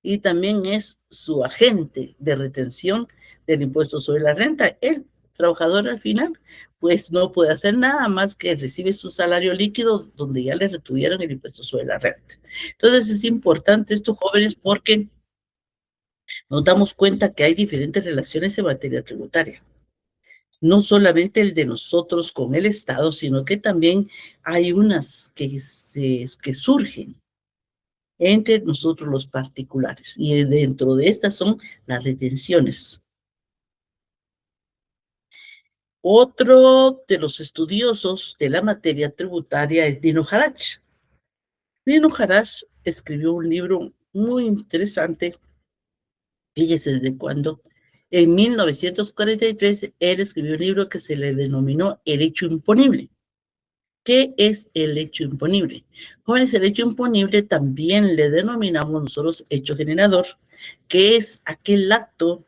y también es su agente de retención del impuesto sobre la renta. El trabajador al final pues no puede hacer nada más que recibe su salario líquido donde ya le retuvieron el impuesto sobre la renta. Entonces es importante esto, jóvenes, porque nos damos cuenta que hay diferentes relaciones en materia tributaria. No solamente el de nosotros con el Estado, sino que también hay unas que surgen entre nosotros los particulares. Y dentro de estas son las retenciones. Otro de los estudiosos de la materia tributaria es Dino Harach. Dino Harach escribió un libro muy interesante. Fíjese desde cuándo. En 1943, él escribió un libro que se le denominó El hecho imponible. ¿Qué es el hecho imponible? Jóvenes, el hecho imponible también le denominamos nosotros hecho generador, que es aquel acto,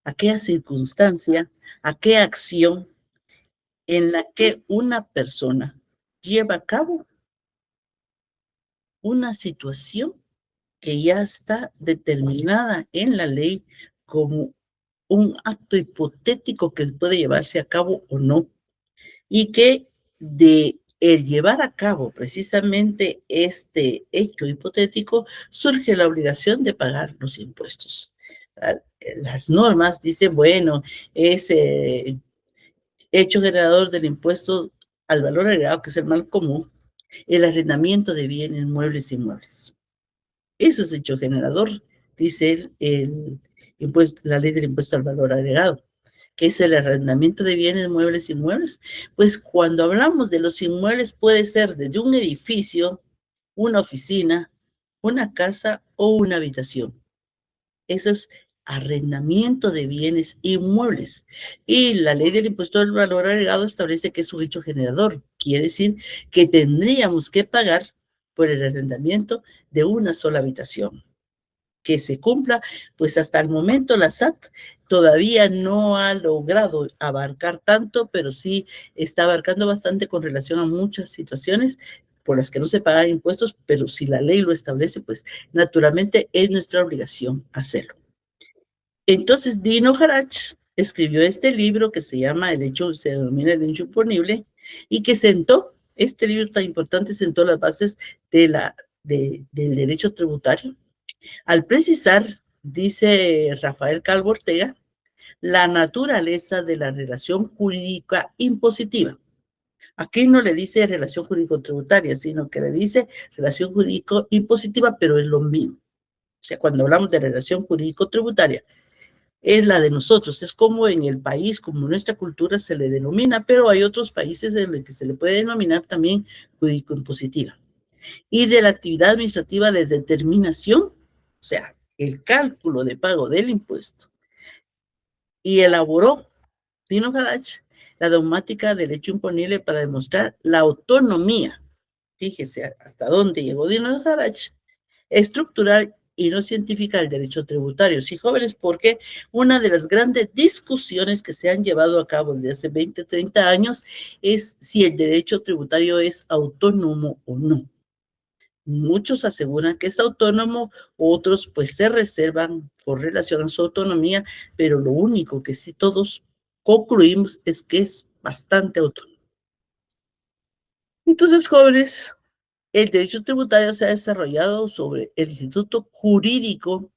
aquella circunstancia, aquella acción en la que una persona lleva a cabo una situación que ya está determinada en la ley como un acto hipotético que puede llevarse a cabo o no, y que de el llevar a cabo precisamente este hecho hipotético surge la obligación de pagar los impuestos. Las normas dicen, bueno, es hecho generador del impuesto al valor agregado, que es el mal común, el arrendamiento de bienes, muebles e inmuebles. Eso es hecho generador, dice la ley del impuesto al valor agregado, que es el arrendamiento de bienes, muebles e inmuebles. Pues cuando hablamos de los inmuebles puede ser desde un edificio, una oficina, una casa o una habitación. Eso es arrendamiento de bienes inmuebles. Y la ley del impuesto al valor agregado establece que es un hecho generador. Quiere decir que tendríamos que pagar por el arrendamiento de una sola habitación. Que se cumpla, pues hasta el momento la SAT todavía no ha logrado abarcar tanto, pero sí está abarcando bastante con relación a muchas situaciones por las que no se pagan impuestos, pero si la ley lo establece, pues naturalmente es nuestra obligación hacerlo. Entonces, Dino Harach escribió este libro que se llama se denomina El hecho imponible, y que este libro tan importante sentó las bases del derecho tributario, al precisar, dice Rafael Calvo Ortega, la naturaleza de la relación jurídica impositiva. Aquí no le dice relación jurídico-tributaria, sino que le dice relación jurídico-impositiva, pero es lo mismo. O sea, cuando hablamos de relación jurídico-tributaria, es la de nosotros, es como en el país, como nuestra cultura se le denomina, pero hay otros países en los que se le puede denominar también jurídico-impositiva. Y de la actividad administrativa de determinación, o sea, el cálculo de pago del impuesto. Y elaboró Dino Harach la dogmática del hecho imponible para demostrar la autonomía. Fíjese hasta dónde llegó Dino Harach, estructural y no científica del derecho tributario. Sí, jóvenes, porque una de las grandes discusiones que se han llevado a cabo desde hace 20, 30 años es si el derecho tributario es autónomo o no. Muchos aseguran que es autónomo, otros pues se reservan por relación a su autonomía, pero lo único que sí todos concluimos es que es bastante autónomo. Entonces, jóvenes, el derecho tributario se ha desarrollado sobre el instituto jurídico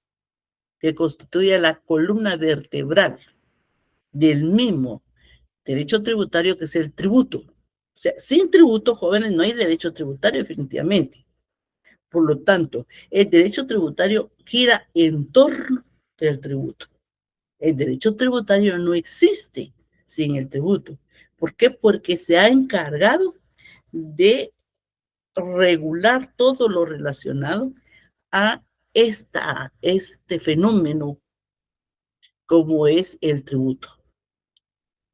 que constituye la columna vertebral del mismo derecho tributario, que es el tributo. O sea, sin tributo, jóvenes, no hay derecho tributario definitivamente. Por lo tanto, el derecho tributario gira en torno del tributo. El derecho tributario no existe sin el tributo. ¿Por qué? Porque se ha encargado de regular todo lo relacionado a este fenómeno como es el tributo.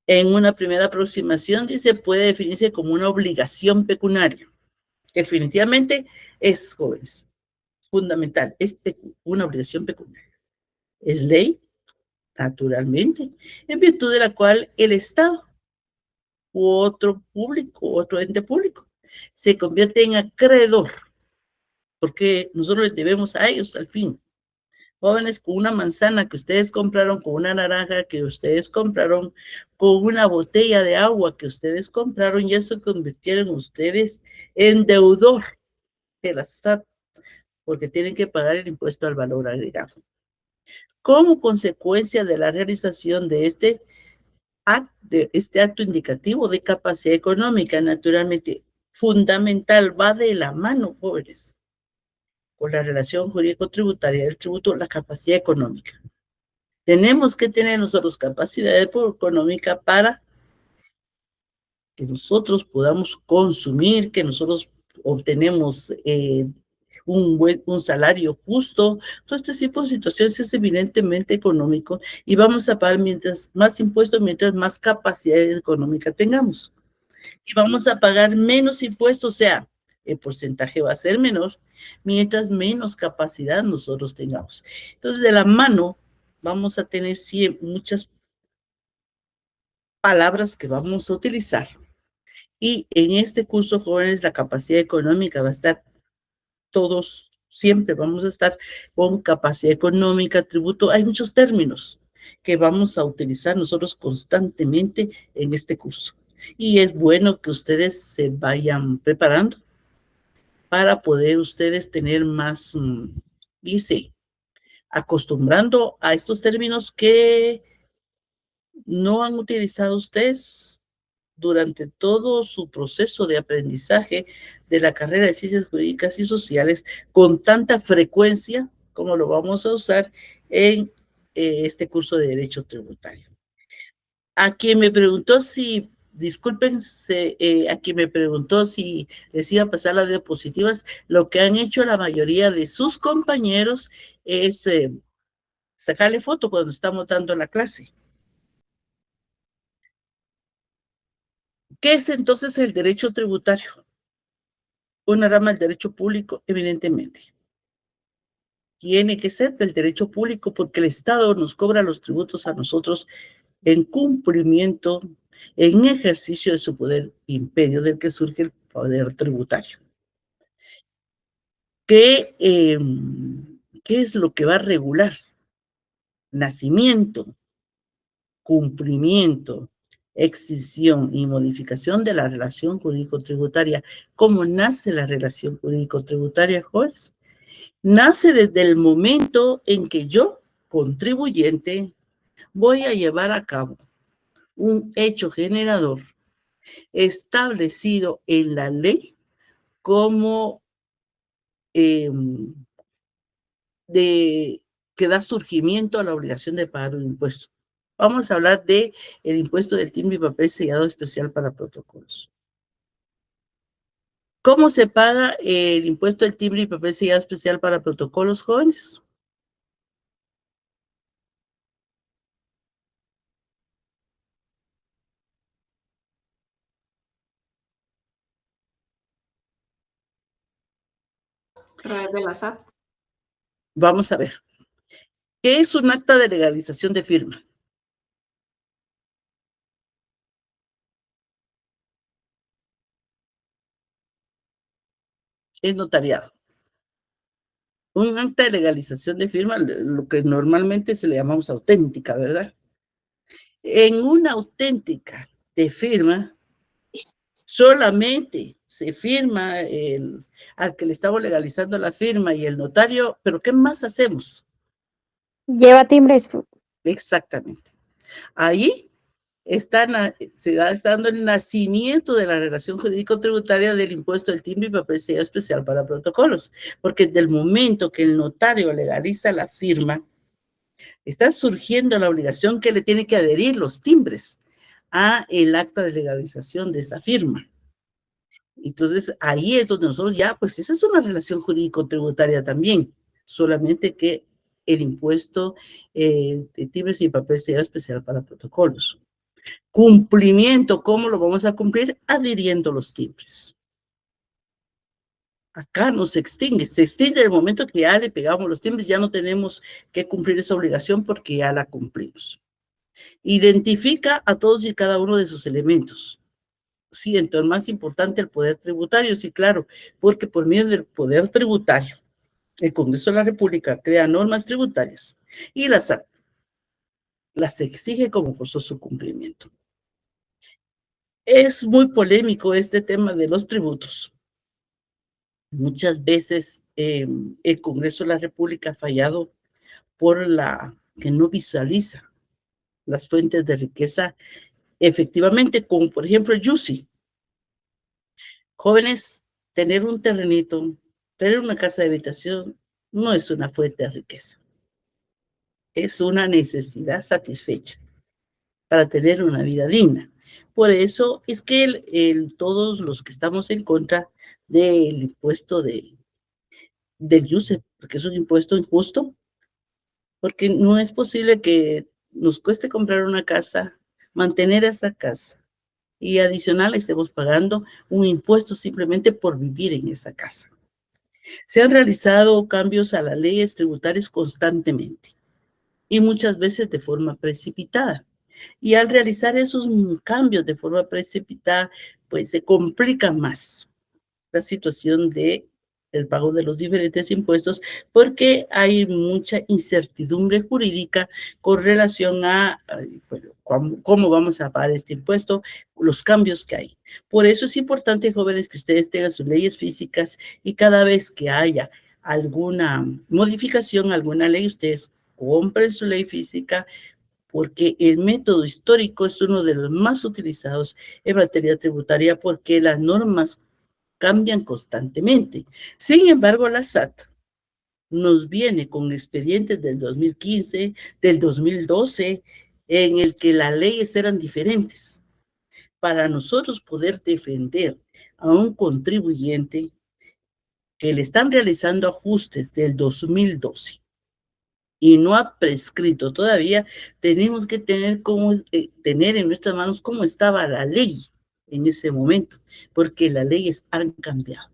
En una primera aproximación dice, puede definirse como una obligación pecuniaria. Definitivamente es, jóvenes, fundamental, es una obligación pecuniaria. Es ley, naturalmente, en virtud de la cual el Estado u otro público, otro ente público, se convierte en acreedor, porque nosotros les debemos a ellos al fin. Jóvenes, con una manzana que ustedes compraron, con una naranja que ustedes compraron, con una botella de agua que ustedes compraron, ya se convirtieron ustedes en deudor de la SAT, porque tienen que pagar el impuesto al valor agregado. Como consecuencia de la realización de este acto indicativo de capacidad económica, naturalmente fundamental, va de la mano, jóvenes, con la relación jurídico-tributaria del tributo, la capacidad económica. Tenemos que tener nosotros capacidad económica para que nosotros podamos consumir, que nosotros obtenemos un salario justo. Todo este tipo de situaciones es evidentemente económico y vamos a pagar mientras más impuestos, mientras más capacidad económica tengamos. Y vamos a pagar menos impuestos, o sea, el porcentaje va a ser menor mientras menos capacidad nosotros tengamos. Entonces, de la mano vamos a tener muchas palabras que vamos a utilizar. Y en este curso, jóvenes, la capacidad económica va a estar todos, siempre vamos a estar con capacidad económica, tributo. Hay muchos términos que vamos a utilizar nosotros constantemente en este curso. Y es bueno que ustedes se vayan preparando para poder ustedes tener más, dice, acostumbrando a estos términos que no han utilizado ustedes durante todo su proceso de aprendizaje de la carrera de Ciencias Jurídicas y Sociales con tanta frecuencia como lo vamos a usar en este curso de Derecho Tributario. A quien me preguntó si, discúlpense, a quien me preguntó si les iba a pasar las diapositivas, lo que han hecho la mayoría de sus compañeros es sacarle foto cuando estamos dando la clase. ¿Qué es entonces el derecho tributario? Una rama del derecho público, evidentemente. Tiene que ser del derecho público porque el Estado nos cobra los tributos a nosotros en cumplimiento, en ejercicio de su poder imperio del que surge el poder tributario. ¿Qué es lo que va a regular? Nacimiento, cumplimiento, extinción y modificación de la relación jurídico-tributaria. ¿Cómo nace la relación jurídico-tributaria, juez? Nace desde el momento en que yo, contribuyente, voy a llevar a cabo un hecho generador establecido en la ley como que da surgimiento a la obligación de pagar un impuesto. Vamos a hablar del impuesto del timbre y papel sellado especial para protocolos. ¿Cómo se paga el impuesto del timbre y papel sellado especial para protocolos, jóvenes? A través de la SAT. Vamos a ver. ¿Qué es un acta de legalización de firma? Es notariado. Un acta de legalización de firma, lo que normalmente se le llamamos auténtica, ¿verdad? En una auténtica de firma, solamente se firma al que le estamos legalizando la firma y el notario, pero ¿qué más hacemos? Lleva timbres. Exactamente. Ahí está dando el nacimiento de la relación jurídico-tributaria del impuesto del timbre y papel sellado especial para protocolos, porque desde el momento que el notario legaliza la firma, está surgiendo la obligación que le tiene que adherir los timbres a el acta de legalización de esa firma. Entonces, ahí es donde nosotros ya, pues esa es una relación jurídico-tributaria también, solamente que el impuesto de timbres y papel sellado especial para protocolos. Cumplimiento, ¿cómo lo vamos a cumplir? Adhiriendo los timbres. Acá no se extingue en el momento que ya le pegamos los timbres, ya no tenemos que cumplir esa obligación porque ya la cumplimos. Identifica a todos y cada uno de sus elementos. Sí, entonces más importante el poder tributario, sí, claro, porque por medio del poder tributario, el Congreso de la República crea normas tributarias y las exige como forzoso cumplimiento. Es muy polémico este tema de los tributos. Muchas veces el Congreso de la República ha fallado por la que no visualiza las fuentes de riqueza efectivamente, como por ejemplo Yusi. Jóvenes, tener un terrenito, tener una casa de habitación, no es una fuente de riqueza. Es una necesidad satisfecha para tener una vida digna. Por eso es que todos los que estamos en contra del impuesto del IUSE, porque es un impuesto injusto, porque no es posible que nos cueste comprar una casa, mantener esa casa, y adicional estemos pagando un impuesto simplemente por vivir en esa casa. Se han realizado cambios a las leyes tributarias constantemente y muchas veces de forma precipitada. Y al realizar esos cambios de forma precipitada, pues se complica más la situación de el pago de los diferentes impuestos porque hay mucha incertidumbre jurídica con relación a bueno, cómo vamos a pagar este impuesto, los cambios que hay. Por eso es importante, jóvenes, que ustedes tengan sus leyes físicas y cada vez que haya alguna modificación, alguna ley, ustedes compren su ley física, porque el método histórico es uno de los más utilizados en materia tributaria porque las normas cambian constantemente. Sin embargo, la SAT nos viene con expedientes del 2015, del 2012, en el que las leyes eran diferentes. Para nosotros poder defender a un contribuyente que le están realizando ajustes del 2012 y no ha prescrito todavía, tenemos que tener en nuestras manos cómo estaba la ley en ese momento, porque las leyes han cambiado.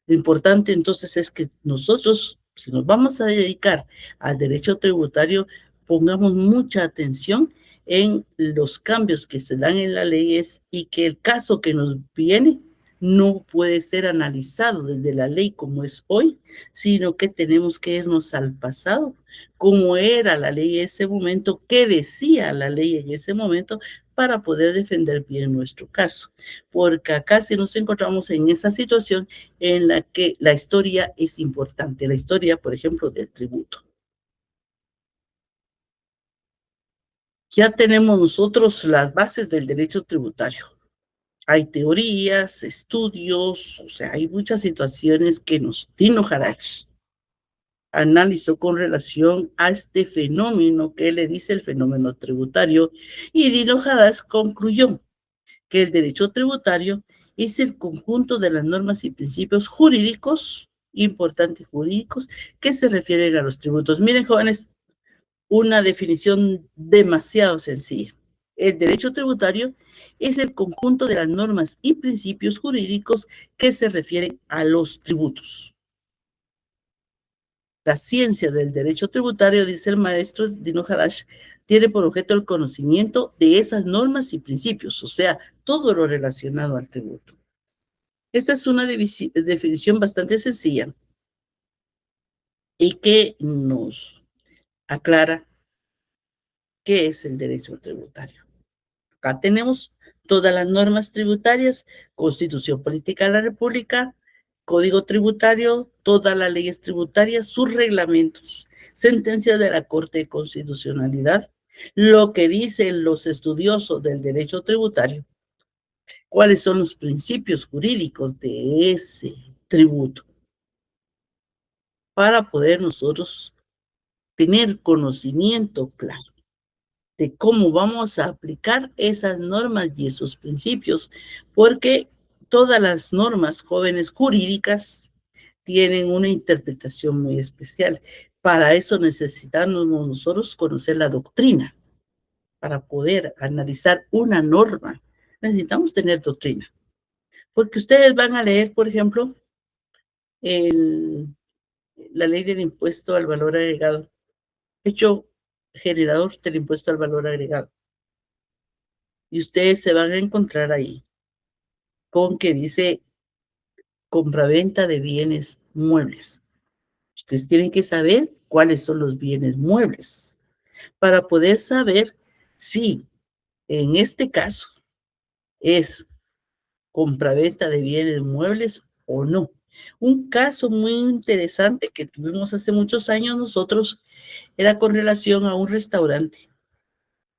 Lo importante entonces es que nosotros, si nos vamos a dedicar al derecho tributario, pongamos mucha atención en los cambios que se dan en las leyes y que el caso que nos viene no puede ser analizado desde la ley como es hoy, sino que tenemos que irnos al pasado, cómo era la ley en ese momento, qué decía la ley en ese momento, para poder defender bien nuestro caso. Porque acá si nos encontramos en esa situación en la que la historia es importante, la historia, por ejemplo, del tributo. Ya tenemos nosotros las bases del derecho tributario. Hay teorías, estudios, o sea, hay muchas situaciones que Dino Harach analizó con relación a este fenómeno que le dice el fenómeno tributario, y Dino Harach concluyó que el derecho tributario es el conjunto de las normas y principios jurídicos, importantes jurídicos, que se refieren a los tributos. Miren, jóvenes, una definición demasiado sencilla. El derecho tributario es el conjunto de las normas y principios jurídicos que se refieren a los tributos. La ciencia del derecho tributario, dice el maestro Dino Hadash, tiene por objeto el conocimiento de esas normas y principios, o sea, todo lo relacionado al tributo. Esta es una definición bastante sencilla y que nos aclara qué es el derecho tributario. Acá tenemos todas las normas tributarias, Constitución Política de la República, Código Tributario, todas las leyes tributarias, sus reglamentos, sentencias de la Corte de Constitucionalidad, lo que dicen los estudiosos del derecho tributario, cuáles son los principios jurídicos de ese tributo, para poder nosotros tener conocimiento claro de cómo vamos a aplicar esas normas y esos principios, porque todas las normas jóvenes jurídicas tienen una interpretación muy especial. Para eso necesitamos nosotros conocer la doctrina. Para poder analizar una norma, necesitamos tener doctrina. Porque ustedes van a leer, por ejemplo, la ley del impuesto al valor agregado, hecho generador del impuesto al valor agregado. Y ustedes se van a encontrar ahí con que dice compraventa de bienes muebles. Ustedes tienen que saber cuáles son los bienes muebles para poder saber si en este caso es compraventa de bienes muebles o no. Un caso muy interesante que tuvimos hace muchos años nosotros era con relación a un restaurante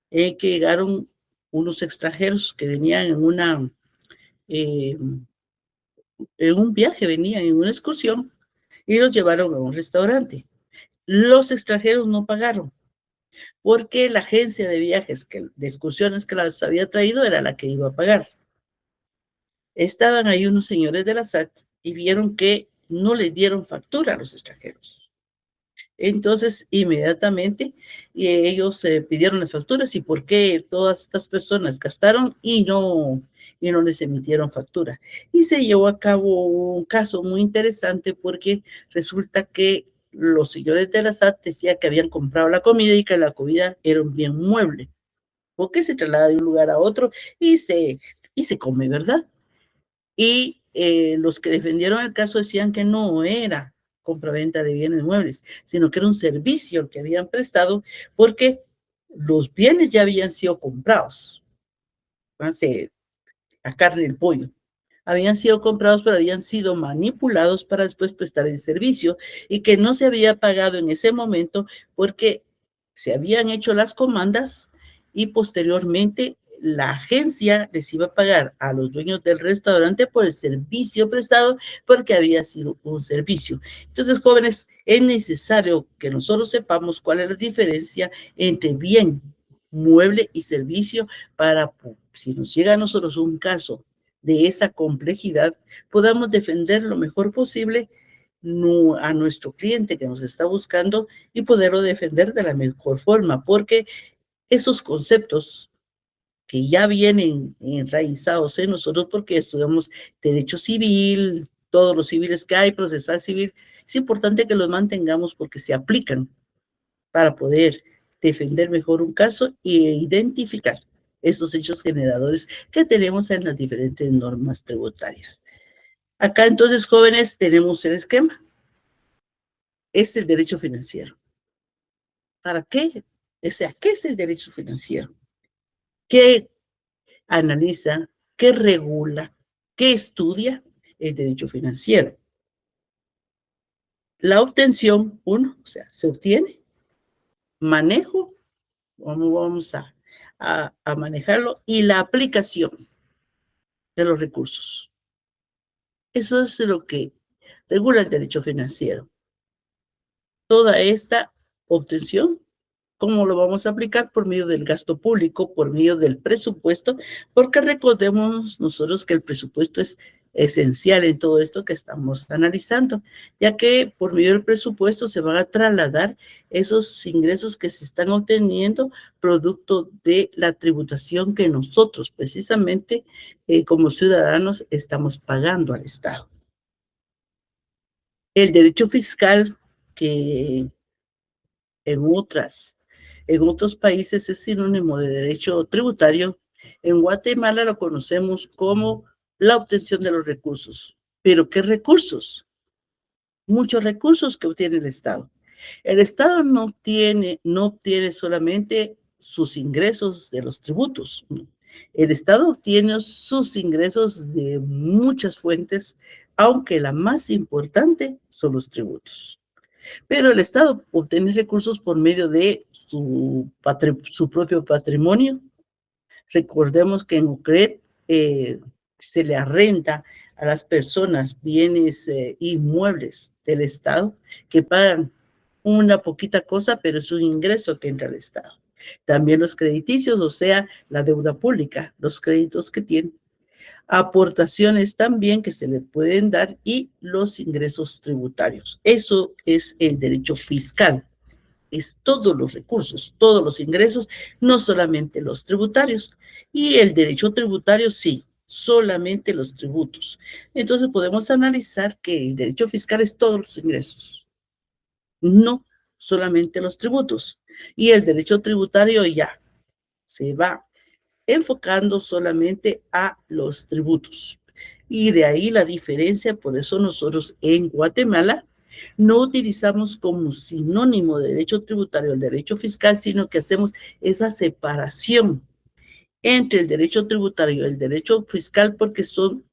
que llegaron unos extranjeros que venían en un viaje, venían en una excursión y los llevaron a un restaurante. Los extranjeros no pagaron porque la agencia de viajes, de excursiones que las había traído era la que iba a pagar. Estaban ahí unos señores de la SAT y vieron que no les dieron factura a los extranjeros. Entonces, inmediatamente ellos pidieron las facturas y por qué todas estas personas gastaron y no les emitieron factura. Y se llevó a cabo un caso muy interesante porque resulta que los señores de la SAT decían que habían comprado la comida y que la comida era un bien mueble, porque se traslada de un lugar a otro y se come, ¿verdad? Y los que defendieron el caso decían que no era compraventa de bienes muebles, sino que era un servicio que habían prestado porque los bienes ya habían sido comprados. La carne, el pollo, habían sido comprados, pero habían sido manipulados para después prestar el servicio y que no se había pagado en ese momento porque se habían hecho las comandas y posteriormente la agencia les iba a pagar a los dueños del restaurante por el servicio prestado porque había sido un servicio. Entonces, jóvenes, es necesario que nosotros sepamos cuál es la diferencia entre bien mueble y servicio para, si nos llega a nosotros un caso de esa complejidad, podamos defender lo mejor posible a nuestro cliente que nos está buscando y poderlo defender de la mejor forma, porque esos conceptos que ya vienen enraizados en nosotros porque estudiamos derecho civil, todos los civiles que hay, procesal civil, es importante que los mantengamos porque se aplican para poder defender mejor un caso e identificar esos hechos generadores que tenemos en las diferentes normas tributarias. Acá entonces, jóvenes, tenemos el esquema. Es el derecho financiero. ¿Para qué? O sea, ¿qué es el derecho financiero? ¿Qué analiza? ¿Qué regula? ¿Qué estudia el derecho financiero? La obtención, uno, o sea, se obtiene. Manejo, vamos a manejarlo, y la aplicación de los recursos. Eso es lo que regula el derecho financiero. Toda esta obtención, ¿cómo lo vamos a aplicar? Por medio del gasto público, por medio del presupuesto, porque recordemos nosotros que el presupuesto es esencial en todo esto que estamos analizando, ya que por medio del presupuesto se van a trasladar esos ingresos que se están obteniendo producto de la tributación que nosotros precisamente como ciudadanos estamos pagando al Estado. El derecho fiscal que en otros países es sinónimo de derecho tributario. En Guatemala lo conocemos como la obtención de los recursos. ¿Pero qué recursos? Muchos recursos que obtiene el Estado. El Estado no obtiene solamente sus ingresos de los tributos. El Estado obtiene sus ingresos de muchas fuentes, aunque la más importante son los tributos. Pero el Estado obtiene recursos por medio de su propio patrimonio. Recordemos que en UCRED se le arrenda a las personas bienes inmuebles del Estado que pagan una poquita cosa, pero es un ingreso que entra al Estado. También los crediticios, o sea, la deuda pública, los créditos que tienen. Aportaciones también que se le pueden dar y los ingresos tributarios. Eso es el derecho fiscal. Es todos los recursos, todos los ingresos, no solamente los tributarios. Y el derecho tributario, sí, solamente los tributos. Entonces podemos analizar que el derecho fiscal es todos los ingresos, no solamente los tributos. Y el derecho tributario ya se va enfocando solamente a los tributos. Y de ahí la diferencia, por eso nosotros en Guatemala no utilizamos como sinónimo de derecho tributario el derecho fiscal, sino que hacemos esa separación entre el derecho tributario y el derecho fiscal porque son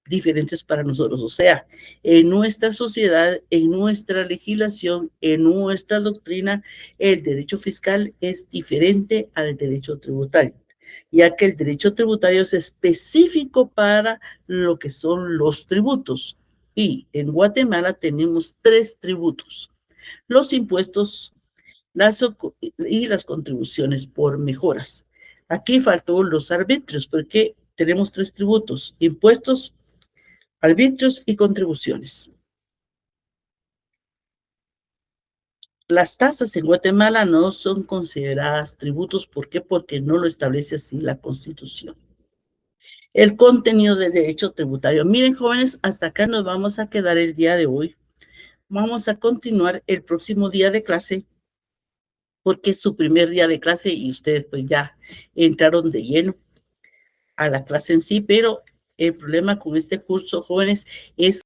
diferentes para nosotros. O sea, en nuestra sociedad, en nuestra legislación, en nuestra doctrina, el derecho fiscal es diferente al derecho tributario, ya que el derecho tributario es específico para lo que son los tributos. Y en Guatemala tenemos 3 tributos: los impuestos y las contribuciones por mejoras. Aquí faltó los arbitrios porque tenemos 3 tributos: impuestos, arbitrios y contribuciones. Las tasas en Guatemala no son consideradas tributos. ¿Por qué? Porque no lo establece así la Constitución. El contenido del derecho tributario. Miren, jóvenes, hasta acá nos vamos a quedar el día de hoy. Vamos a continuar el próximo día de clase, porque es su primer día de clase y ustedes pues ya entraron de lleno a la clase en sí, pero el problema con este curso, jóvenes, es